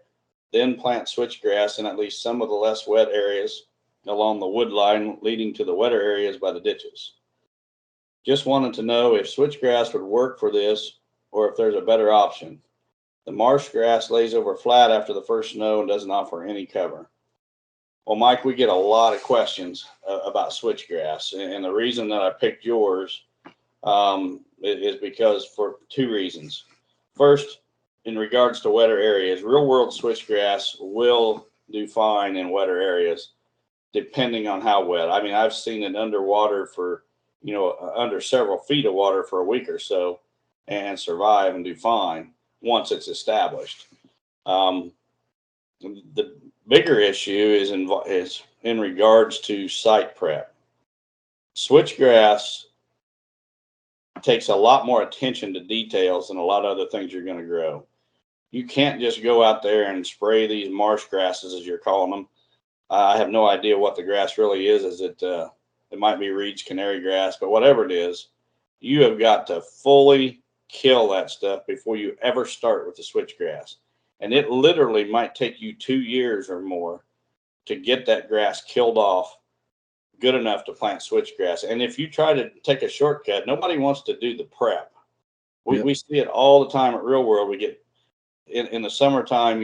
then plant switchgrass in at least some of the less wet areas along the wood line leading to the wetter areas by the ditches. Just wanted to know if switchgrass would work for this or if there's a better option. The marsh grass lays over flat after the first snow and doesn't offer any cover. Well, Mike, we get a lot of questions about switchgrass, and the reason that I picked yours is because for 2 reasons. First, in regards to wetter areas, real world switchgrass will do fine in wetter areas, depending on how wet. I mean, I've seen it underwater for, under several feet of water for a week or so and survive and do fine once it's established. The bigger issue is in regards to site prep. Switchgrass takes a lot more attention to details than a lot of other things you're going to grow. You can't just go out there and spray these marsh grasses, as you're calling them. I have no idea what the grass really is. It might be reeds, canary grass, but whatever it is, you have got to fully kill that stuff before you ever start with the switchgrass. And it literally might take you 2 years or more to get that grass killed off good enough to plant switchgrass. And if you try to take a shortcut, nobody wants to do the prep. We see it all the time at Real World. We get in the summertime,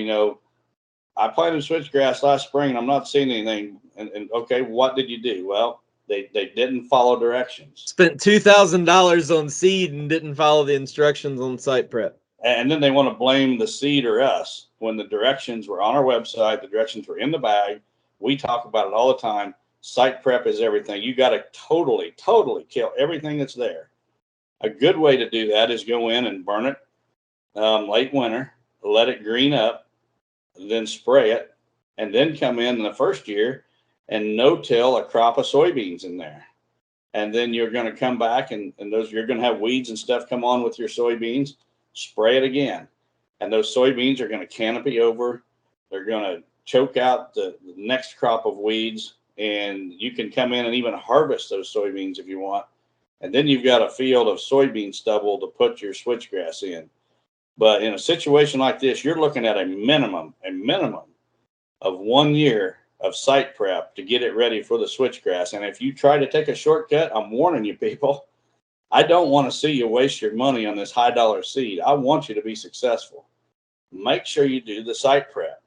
I planted switchgrass last spring and I'm not seeing anything. And okay, what did you do? Well, they didn't follow directions. Spent $2,000 on seed and didn't follow the instructions on site prep. And then they want to blame the seed or us when the directions were on our website. The directions were in the bag. We talk about it all the time. Site prep is everything. You got to totally kill everything that's there. A good way to do that is go in and burn it late winter, let it green up, then spray it, and then come in the first year and no-till a crop of soybeans in there. And then you're going to come back and those you're going to have weeds and stuff come on with your soybeans. Spray it again. And those soybeans are going to canopy over. They're going to choke out the next crop of weeds. And you can come in and even harvest those soybeans if you want. And then you've got a field of soybean stubble to put your switchgrass in. But in a situation like this, you're looking at a minimum of 1 year of site prep to get it ready for the switchgrass. And if you try to take a shortcut, I'm warning you people, I don't want to see you waste your money on this high dollar seed. I want you to be successful. Make sure you do the site prep.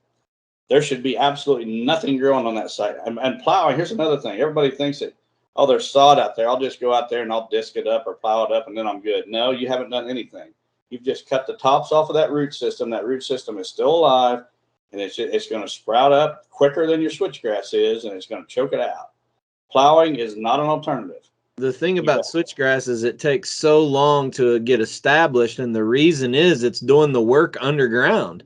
There should be absolutely nothing growing on that site. And plowing, here's another thing. Everybody thinks that, oh, there's sod out there. I'll just go out there and I'll disc it up or plow it up and then I'm good. No, you haven't done anything. You've just cut the tops off of that root system. That root system is still alive, and it's going to sprout up quicker than your switchgrass is, and it's going to choke it out. Plowing is not an alternative. The thing about switchgrass is it takes so long to get established, and the reason is it's doing the work underground.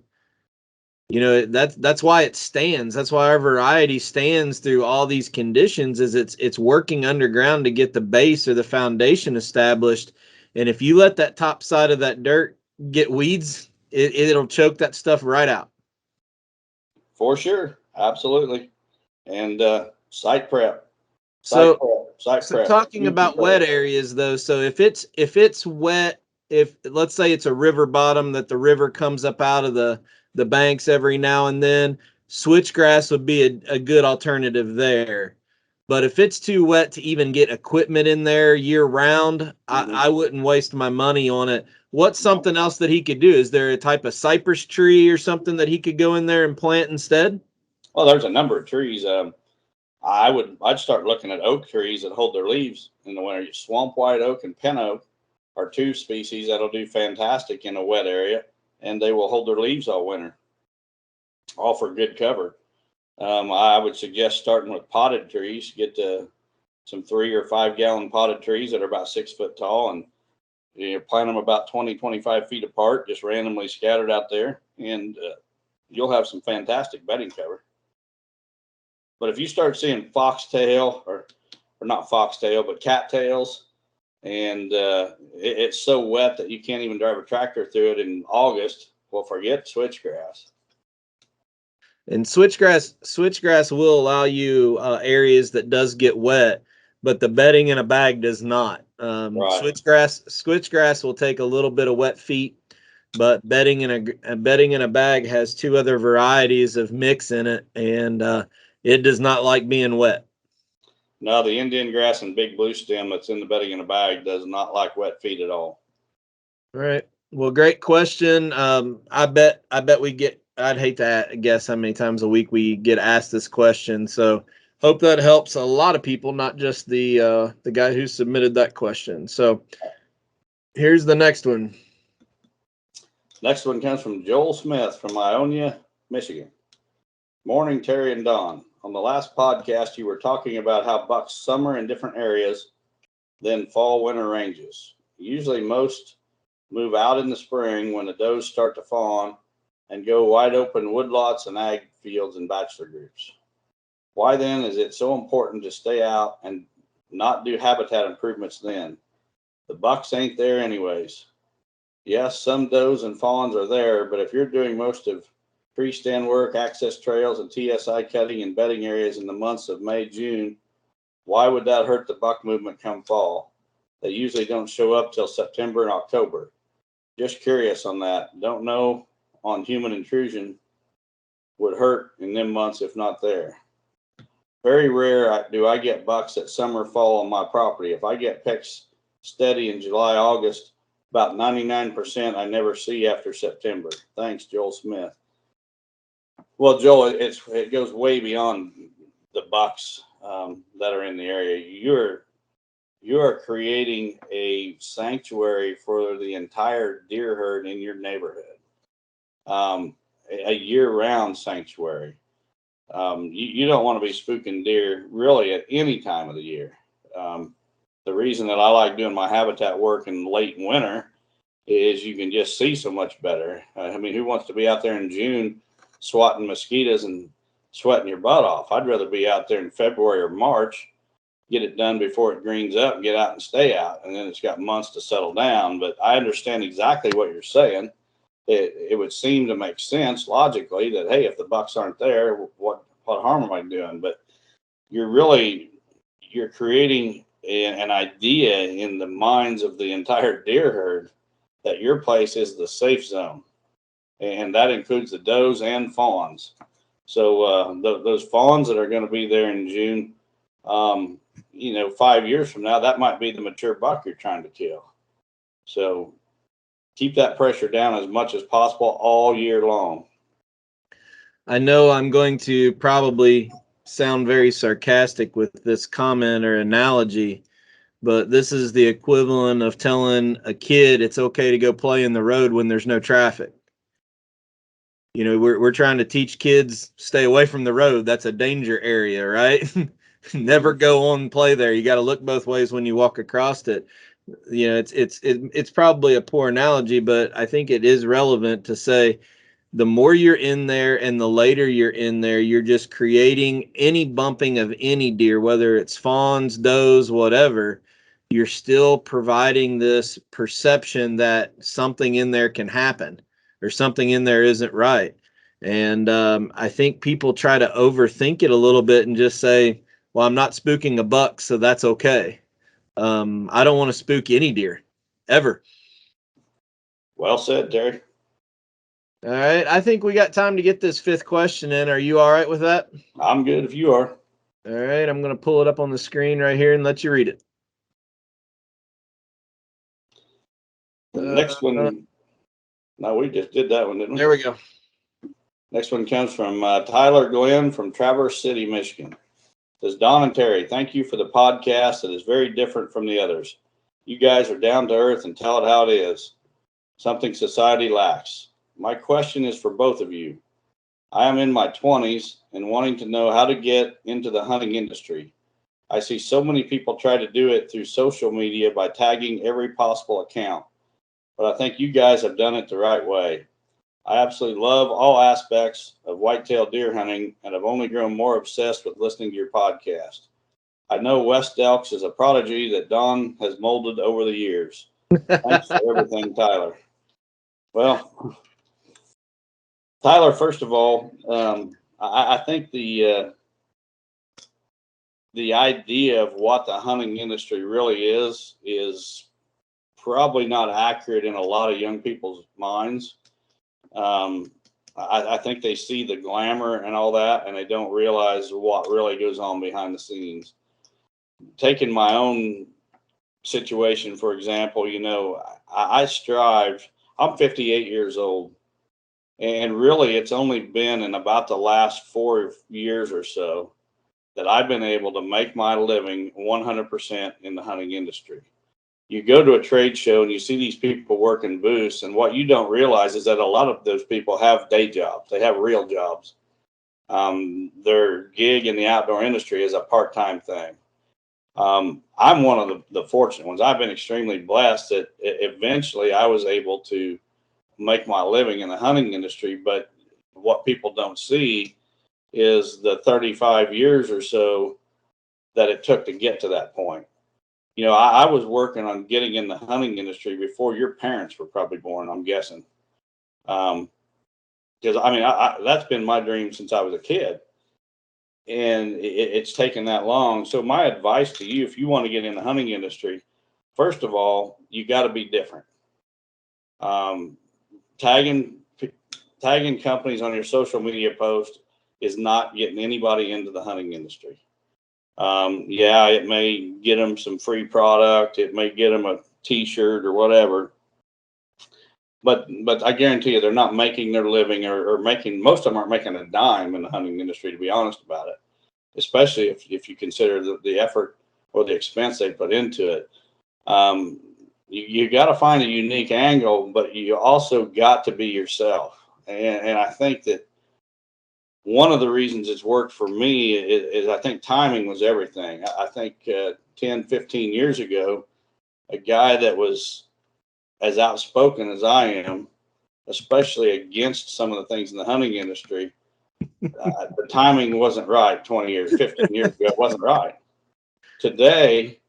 That's why it stands. That's why our variety stands through all these conditions, is it's working underground to get the base or the foundation established. And if you let that top side of that dirt get weeds, it'll choke that stuff right out. For sure. Absolutely. And site prep. So Prep. Talking about wet areas though, so if it's wet, if let's say it's a river bottom that the river comes up out of the banks every now and then, switchgrass would be a good alternative there. But if it's too wet to even get equipment in there year round, I wouldn't waste my money on it. What's something else that he could do? Is there a type of cypress tree or something that he could go in there and plant instead? Well, there's a number of trees. I'd start looking at oak trees that hold their leaves in the winter. Swamp white oak and pin oak are two species that'll do fantastic in a wet area, and they will hold their leaves all winter, all for good cover. I would suggest starting with potted trees. Get some 3 or 5 gallon potted trees that are about 6 foot tall, and plant them about 20, 25 feet apart, just randomly scattered out there, and you'll have some fantastic bedding cover. But if you start seeing foxtail or not foxtail, but cattails, and it's so wet that you can't even drive a tractor through it in August, well, forget switchgrass. And switchgrass will allow you areas that does get wet, but the bedding in a bag does not. Right. Switchgrass will take a little bit of wet feet, but bedding in a bag has 2 other varieties of mix in it, and it does not like being wet. No, the Indian grass and big blue stem that's in the bedding in a bag does not like wet feet at all. All right. Well, great question. I bet we get. I'd hate to guess how many times a week we get asked this question. So hope that helps a lot of people, not just the guy who submitted that question. So here's the next one. Next one comes from Joel Smith from Ionia, Michigan. Morning, Terry and Don. On the last podcast, you were talking about how bucks summer in different areas, then fall, winter ranges. Usually most move out in the spring when the does start to fawn and go wide open woodlots and ag fields and bachelor groups. Why then is it so important to stay out and not do habitat improvements then? The bucks ain't there anyways. Yes, some does and fawns are there, but if you're doing most of tree stand work, access trails, and TSI cutting and bedding areas in the months of May, June, why would that hurt the buck movement come fall? They usually don't show up till September and October. Just curious on that. Don't know on human intrusion would hurt in them months if not there. Very rare do I get bucks that summer fall on my property. If I get pecks steady in July, August, about 99% I never see after September. Thanks, Joel Smith. Well, Joel, it goes way beyond the bucks that are in the area. You're creating a sanctuary for the entire deer herd in your neighborhood, a year-round sanctuary. You don't want to be spooking deer really at any time of the year. The reason that I like doing my habitat work in late winter is you can just see so much better. I mean, who wants to be out there in June swatting mosquitoes and sweating your butt off? I'd rather be out there in February or March, get it done before it greens up, get out and stay out, and then it's got months to settle down. But I understand exactly what you're saying. It would seem to make sense logically that, hey, if the bucks aren't there, what harm am I doing? But you're creating an idea in the minds of the entire deer herd that your place is the safe zone, and that includes the does and fawns. So those fawns that are going to be there in June, 5 years from now, that might be the mature buck you're trying to kill. So keep that pressure down as much as possible all year long. I know I'm going to probably sound very sarcastic with this comment or analogy, but this is the equivalent of telling a kid it's okay to go play in the road when there's no traffic. You know, we're trying to teach kids stay away from the road. That's a danger area, right? Never go on and play there. You got to look both ways when you walk across it. You know, it's probably a poor analogy, but I think it is relevant to say the more you're in there and the later you're in there, you're just creating any bumping of any deer, whether it's fawns, does, whatever. You're still providing this perception that something in there can happen or something in there isn't right. And I think people try to overthink it a little bit and just say, well, I'm not spooking a buck, so that's okay. I don't want to spook any deer ever. Well said, Terry. All right. I think we got time to get this fifth question in. Are you all right with that? I'm good if you are. All right. I'm going to pull it up on the screen right here and let you read it. The next one. No, we just did that one, didn't we? There we go. Next one comes from Tyler Glenn from Traverse City, Michigan. Says, Don and Terry, thank you for the podcast that is very different from the others. You guys are down to earth and tell it how it is. Something society lacks. My question is for both of you. I am in my 20s and wanting to know how to get into the hunting industry. I see so many people try to do it through social media by tagging every possible account, but I think you guys have done it the right way. I absolutely love all aspects of whitetail deer hunting and have only grown more obsessed with listening to your podcast. I know West Elks is a prodigy that Don has molded over the years. Thanks for everything, Tyler. Well, Tyler, first of all, I think the idea of what the hunting industry really is probably not accurate in a lot of young people's minds. I think they see the glamour and all that, and they don't realize what really goes on behind the scenes. Taking my own situation, for example, I strived. I'm 58 years old, and really it's only been in about the last 4 years or so that I've been able to make my living 100% in the hunting industry. You go to a trade show and you see these people working booths, and what you don't realize is that a lot of those people have day jobs. They have real jobs. Their gig in the outdoor industry is a part-time thing. I'm one of the fortunate ones. I've been extremely blessed that eventually I was able to make my living in the hunting industry, but what people don't see is the 35 years or so that it took to get to that point. I was working on getting in the hunting industry before your parents were probably born, I'm guessing. Because that's been my dream since I was a kid, and it's taken that long. So my advice to you, if you want to get in the hunting industry, first of all, you got to be different. Tagging companies on your social media post is not getting anybody into the hunting industry. It may get them some free product. It may get them a T-shirt or whatever. But I guarantee you, they're not making their living or making. Most of them aren't making a dime in the hunting industry, to be honest about it. Especially if you consider the effort or the expense they put into it. You got to find a unique angle, but you also got to be yourself. And I think that one of the reasons it's worked for me is I think timing was everything. I think 10, 15 years ago, a guy that was as outspoken as I am, especially against some of the things in the hunting industry, the timing wasn't right 20 years, 15 years ago. It wasn't right. Today,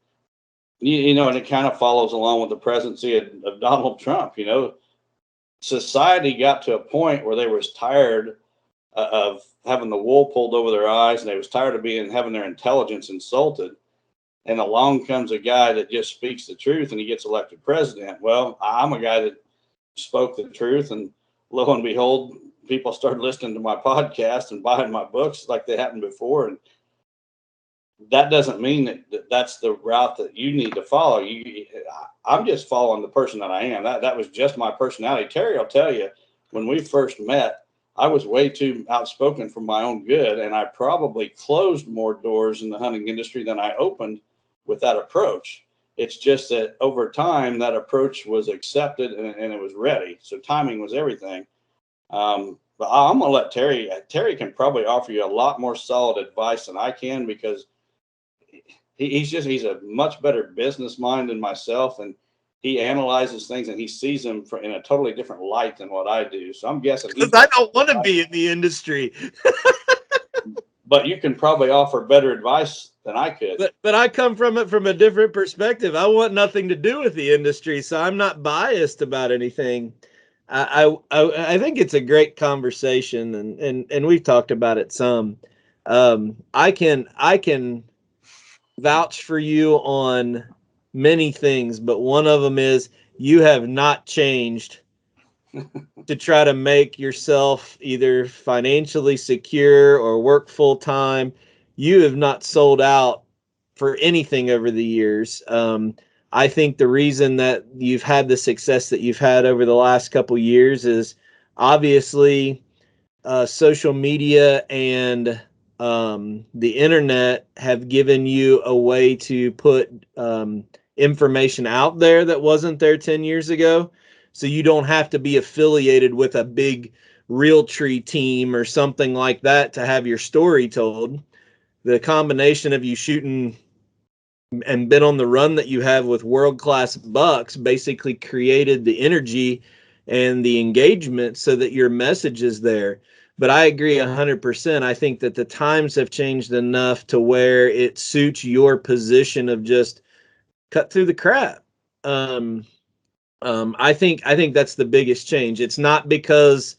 and it kind of follows along with the presidency of Donald Trump. Society got to a point where they was tired of having the wool pulled over their eyes, and they was tired of having their intelligence insulted. And along comes a guy that just speaks the truth, and he gets elected president. Well, I'm a guy that spoke the truth, and lo and behold, people started listening to my podcast and buying my books like they hadn't before. And that doesn't mean that that's the route that you need to follow. I'm just following the person that I am. That was just my personality. Terry will tell you, when we first met, I was way too outspoken for my own good, and I probably closed more doors in the hunting industry than I opened with that approach. It's just that over time, that approach was accepted and it was ready. So timing was everything. But I'm going to let Terry can probably offer you a lot more solid advice than I can, because he's a much better business mind than myself, and he analyzes things and he sees them in a totally different light than what I do. So I'm guessing because I don't want to be in the industry. But you can probably offer better advice than I could. But I come from it from a different perspective. I want nothing to do with the industry, so I'm not biased about anything. I think it's a great conversation, and we've talked about it some. I can vouch for you on many things, but one of them is you have not changed to try to make yourself either financially secure or work full time. You have not sold out for anything over the years. I think the reason that you've had the success that you've had over the last couple years is obviously social media and the internet have given you a way to put information out there that wasn't there 10 years ago. So you don't have to be affiliated with a big Realtree team or something like that to have your story told. The combination of you shooting and been on the run that you have with world-class bucks basically created the energy and the engagement so that your message is there. But I agree 100%. I think that the times have changed enough to where it suits your position of just cut through the crap. I think that's the biggest change. It's not because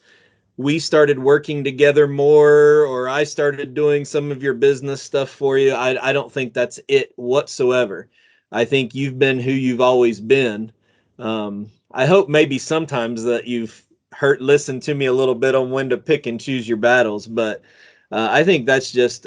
we started working together more or I started doing some of your business stuff for you. I don't think that's it whatsoever. I think you've been who you've always been. I hope maybe sometimes that you've listened to me a little bit on when to pick and choose your battles, but I think that's just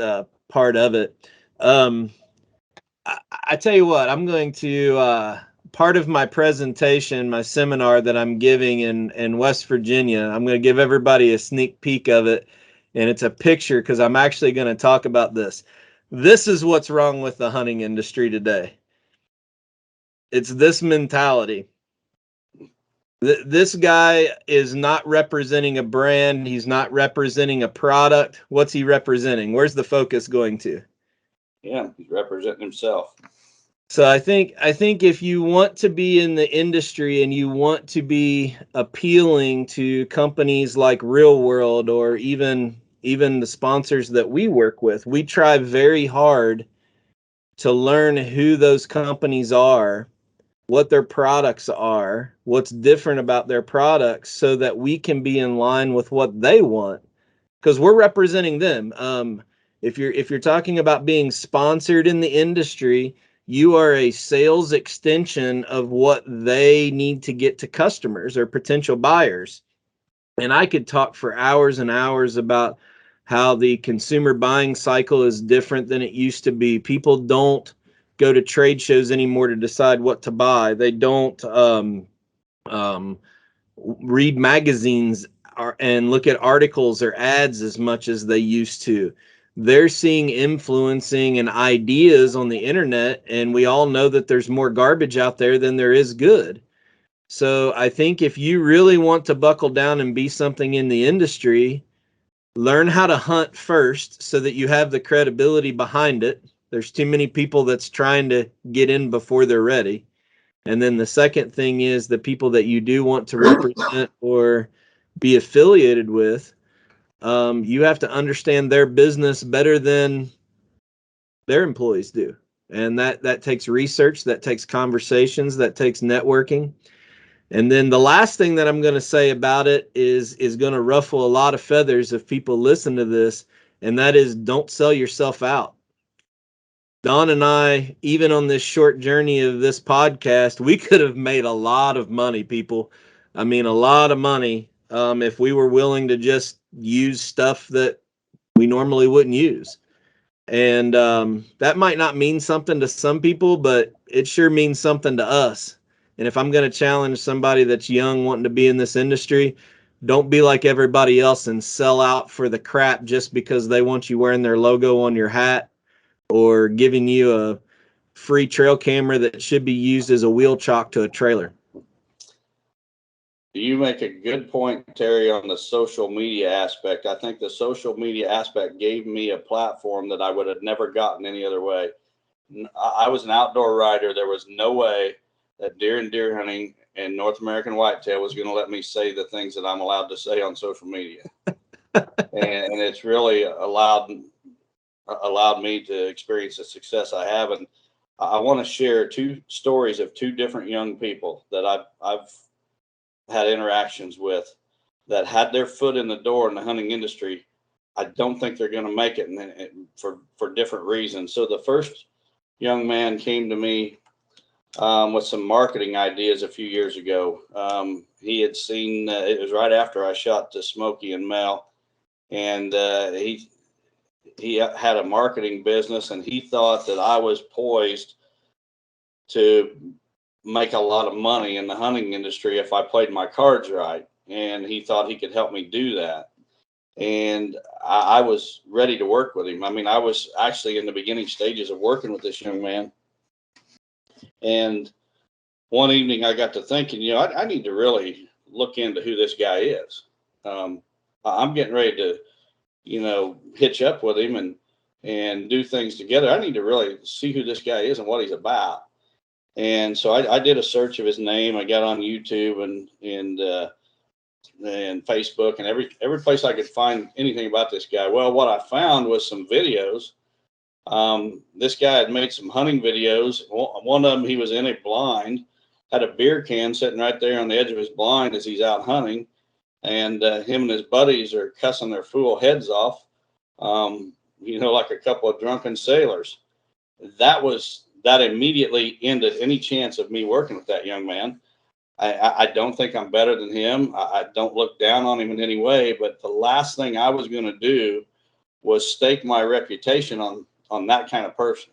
part of it. I tell you what, I'm going to part of my presentation, my seminar that I'm giving in West Virginia, I'm going to give everybody a sneak peek of it, and it's a picture because I'm actually going to talk about this. This is what's wrong with the hunting industry today. It's this mentality. This guy is not representing a brand. He's not representing a product. What's he representing? Where's the focus going to? Yeah, he's representing himself. So I think if you want to be in the industry and you want to be appealing to companies like Real World or even the sponsors that we work with, we try very hard to learn who those companies are, what their products are, what's different about their products, so that we can be in line with what they want, because we're representing them. If you're talking about being sponsored in the industry, you are a sales extension of what they need to get to customers or potential buyers. And I could talk for hours and hours about how the consumer buying cycle is different than it used to be. People don't go to trade shows anymore to decide what to buy. They don't read magazines and look at articles or ads as much as they used to. They're seeing influencing and ideas on the internet, and we all know that there's more garbage out there than there is good. So I think if you really want to buckle down and be something in the industry, learn how to hunt first so that you have the credibility behind it. There's too many people that's trying to get in before they're ready. And then the second thing is the people that you do want to represent or be affiliated with, you have to understand their business better than their employees do. And that takes research, that takes conversations, that takes networking. And then the last thing that I'm going to say about it is going to ruffle a lot of feathers if people listen to this, and that is, don't sell yourself out. Don and I, even on this short journey of this podcast, we could have made a lot of money, people. I mean, a lot of money, if we were willing to just use stuff that we normally wouldn't use. And that might not mean something to some people, but it sure means something to us. And if I'm going to challenge somebody that's young wanting to be in this industry, don't be like everybody else and sell out for the crap just because they want you wearing their logo on your hat or giving you a free trail camera that should be used as a wheel chock to a trailer. You make a good point, Terry, on the social media aspect. I think the social media aspect gave me a platform that I would have never gotten any other way. I was an outdoor rider. There was no way that deer and deer hunting and North American whitetail was going to let me say the things that I'm allowed to say on social media. and it's really allowed me to experience the success I have. And I want to share two stories of two different young people that I've had interactions with that had their foot in the door in the hunting industry. I don't think they're going to make it, and for different reasons. So the first young man came to me with some marketing ideas a few years ago. He had seen, it was right after I shot the Smokey and Mel, and he had a marketing business, and he thought that I was poised to make a lot of money in the hunting industry if I played my cards right. And he thought he could help me do that. And I was ready to work with him. I mean, I was actually in the beginning stages of working with this young man. And one evening I got to thinking, I need to really look into who this guy is. I'm getting ready to, hitch up with him and do things together. I need to really see who this guy is and what he's about. And so I did a search of his name. I got on YouTube and Facebook and every place I could find anything about this guy. Well, what I found was some videos. This guy had made some hunting videos. One of them, he was in a blind, had a beer can sitting right there on the edge of his blind as he's out hunting. And him and his buddies are cussing their fool heads off, like a couple of drunken sailors. That immediately ended any chance of me working with that young man. I don't think I'm better than him. I don't look down on him in any way, but the last thing I was going to do was stake my reputation on that kind of person,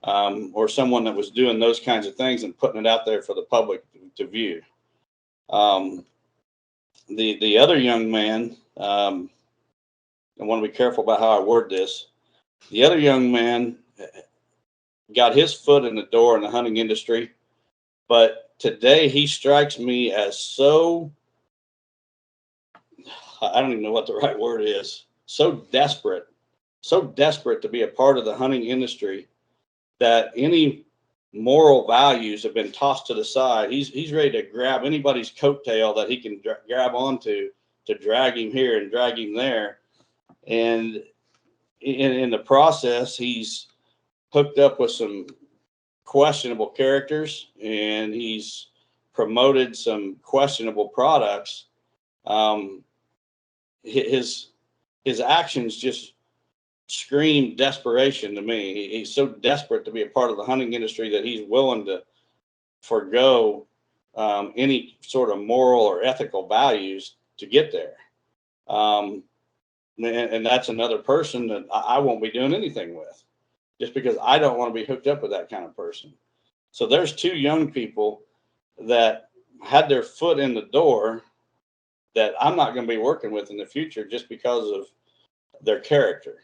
or someone that was doing those kinds of things and putting it out there for the public to view. The other young man, I want to be careful about how I word this. The other young man got his foot in the door in the hunting industry, but today he strikes me as so, I don't even know what the right word is, so desperate to be a part of the hunting industry that any moral values have been tossed to the side. He's ready to grab anybody's coattail that he can grab onto to drag him here and drag him there. And in the process, he's hooked up with some questionable characters, and he's promoted some questionable products. His actions just scream desperation to me. He's so desperate to be a part of the hunting industry that he's willing to forego any sort of moral or ethical values to get there. And that's another person that I won't be doing anything with, just because I don't want to be hooked up with that kind of person. So there's two young people that had their foot in the door that I'm not going to be working with in the future just because of their character.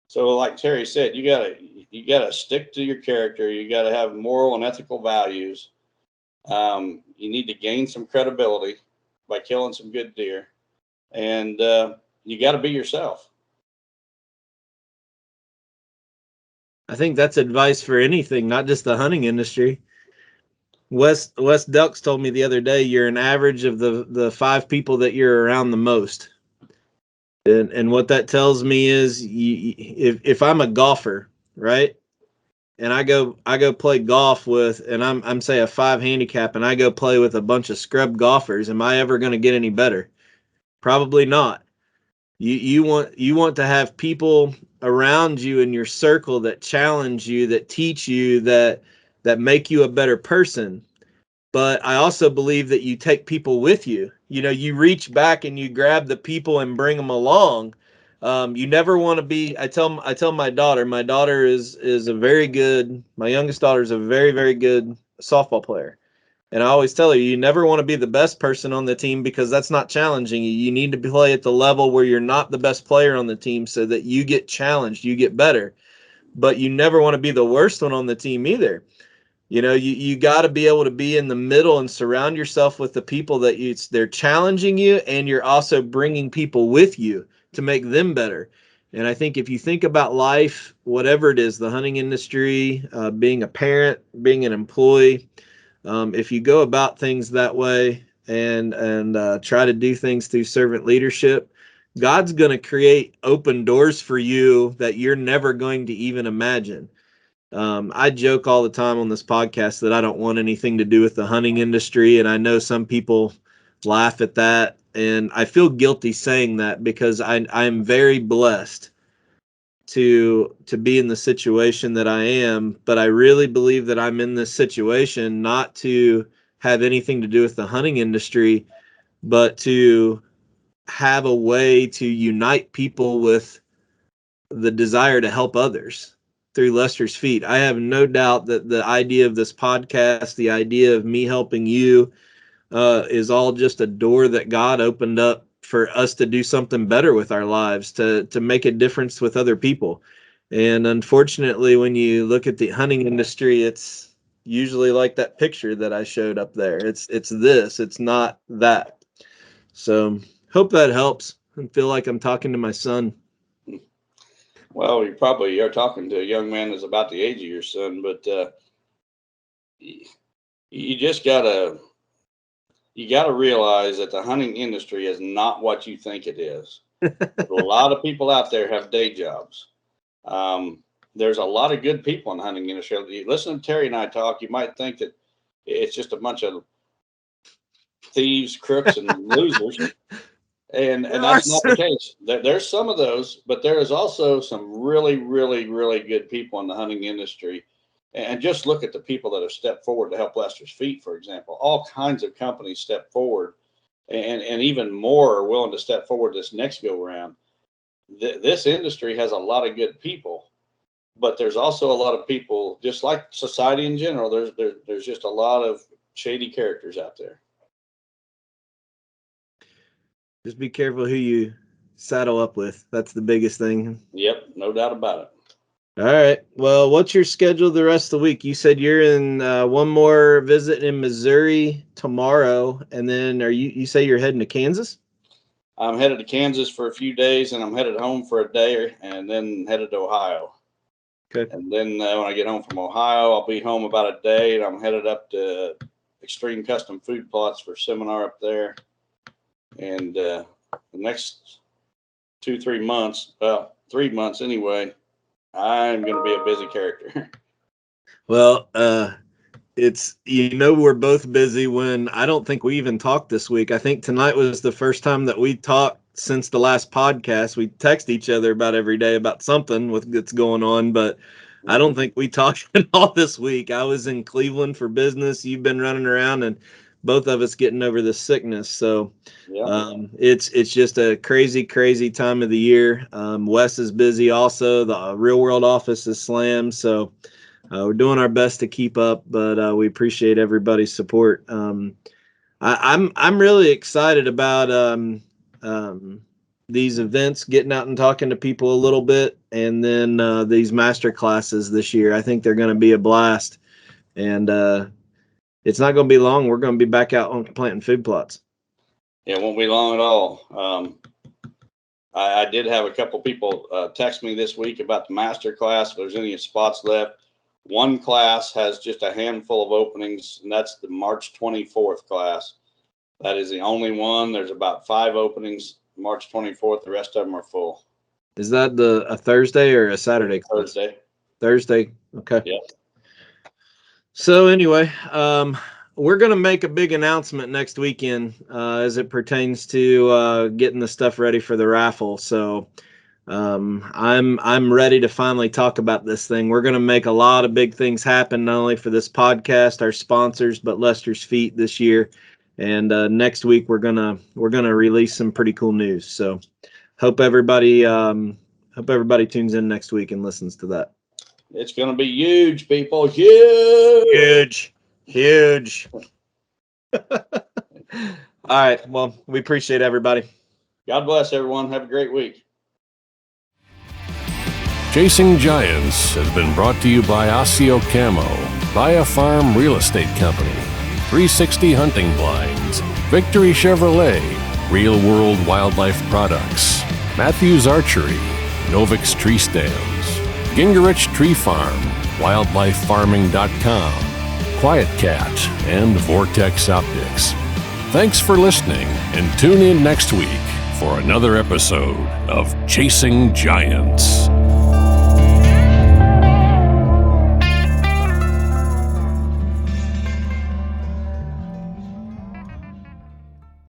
So like Terry said, you gotta stick to your character. You gotta have moral and ethical values. You need to gain some credibility by killing some good deer, and you got to be yourself. I think that's advice for anything, not just the hunting industry. Wes Delks told me the other day, you're an average of the 5 people that you're around the most. And what that tells me is, if I'm a golfer, right, and I go play golf with, and I'm say a 5 handicap, and I go play with a bunch of scrub golfers, am I ever going to get any better? Probably not. You want to have people around you in your circle that challenge you, that teach you, that make you a better person. But I also believe that you take people with you. You reach back and you grab the people and bring them along. You never want to be. I tell my daughter. My daughter is a very good. My youngest daughter is a very, very good softball player. And I always tell her, you never want to be the best person on the team, because that's not challenging you. You need to play at the level where you're not the best player on the team so that you get challenged, you get better. But you never want to be the worst one on the team either. You got to be able to be in the middle and surround yourself with the people that they're challenging you, and you're also bringing people with you to make them better. And I think if you think about life, whatever it is, the hunting industry, being a parent, being an employee, if you go about things that way and try to do things through servant leadership, God's going to create open doors for you that you're never going to even imagine. I joke all the time on this podcast that I don't want anything to do with the hunting industry, and I know some people laugh at that, and I feel guilty saying that, because I'm very blessed to be in the situation that I am, but I really believe that I'm in this situation not to have anything to do with the hunting industry, but to have a way to unite people with the desire to help others through Lester's Feet. I have no doubt that the idea of this podcast, the idea of me helping you, is all just a door that God opened up for us to do something better with our lives, to make a difference with other people. And unfortunately, when you look at the hunting industry, it's usually like that picture that I showed up there. It's this, it's not that. So hope that helps. I feel like I'm talking to my son. Well, you probably are talking to a young man that's about the age of your son, but you just gotta realize that the hunting industry is not what you think it is. A lot of people out there have day jobs. There's a lot of good people in the hunting industry. You listen to Terry and I talk, you might think that it's just a bunch of thieves, crooks, and losers. And that's not the case. There's some of those, but there is also some really, really, really good people in the hunting industry. And just look at the people that have stepped forward to help Lester's Feet, for example. All kinds of companies step forward, and even more are willing to step forward this next go round. This industry has a lot of good people, but there's also a lot of people, just like society in general. There's just a lot of shady characters out there. Just be careful who you saddle up with. That's the biggest thing. Yep, no doubt about it. All right. Well, what's your schedule the rest of the week? You said you're in one more visit in Missouri tomorrow, and then you say you're heading to Kansas? I'm headed to Kansas for a few days, and I'm headed home for a day, and then headed to Ohio. Okay. And then when I get home from Ohio, I'll be home about a day, and I'm headed up to Extreme Custom Food Plots for a seminar up there. And the next 2-3 months, well, 3 months anyway, I'm going to be a busy character. Well, it's, we're both busy when I don't think we even talked this week. I think tonight was the first time that we talked since the last podcast. We text each other about every day about something that's going on, but I don't think we talked at all this week. I was in Cleveland for business. You've been running around, and both of us getting over this sickness. So it's just a crazy, crazy time of the year. Wes is busy also. The Real World office is slammed. So we're doing our best to keep up, but we appreciate everybody's support. I'm really excited about these events, getting out and talking to people a little bit, and then these master classes this year. I think they're going to be a blast, and it's not going to be long. We're going to be back out on planting food plots. Yeah, it won't be long at all. I did have a couple people text me this week about the master class, if there's any spots left. One class has just a handful of openings, and that's the March 24th class. That is the only one. There's about 5 openings March 24th. The rest of them are full. Is that a Thursday or a Saturday class? Thursday. Okay. Yep. So anyway, we're going to make a big announcement next weekend as it pertains to getting the stuff ready for the raffle. So I'm ready to finally talk about this thing. We're going to make a lot of big things happen, not only for this podcast, our sponsors, but Lester's Feet this year. And next week we're gonna release some pretty cool news. So hope everybody tunes in next week and listens to that. It's going to be huge, people. Huge. All right. Well, we appreciate everybody. God bless everyone. Have a great week. Chasing Giants has been brought to you by Osseo Camo, Via Farm Real Estate Company, 360 Hunting Blinds, Victory Chevrolet, Real World Wildlife Products, Matthews Archery, Novix Tree Stands, Gingerich Tree Farm, WildlifeFarming.com, Quiet Cat, and Vortex Optics. Thanks for listening, and tune in next week for another episode of Chasing Giants.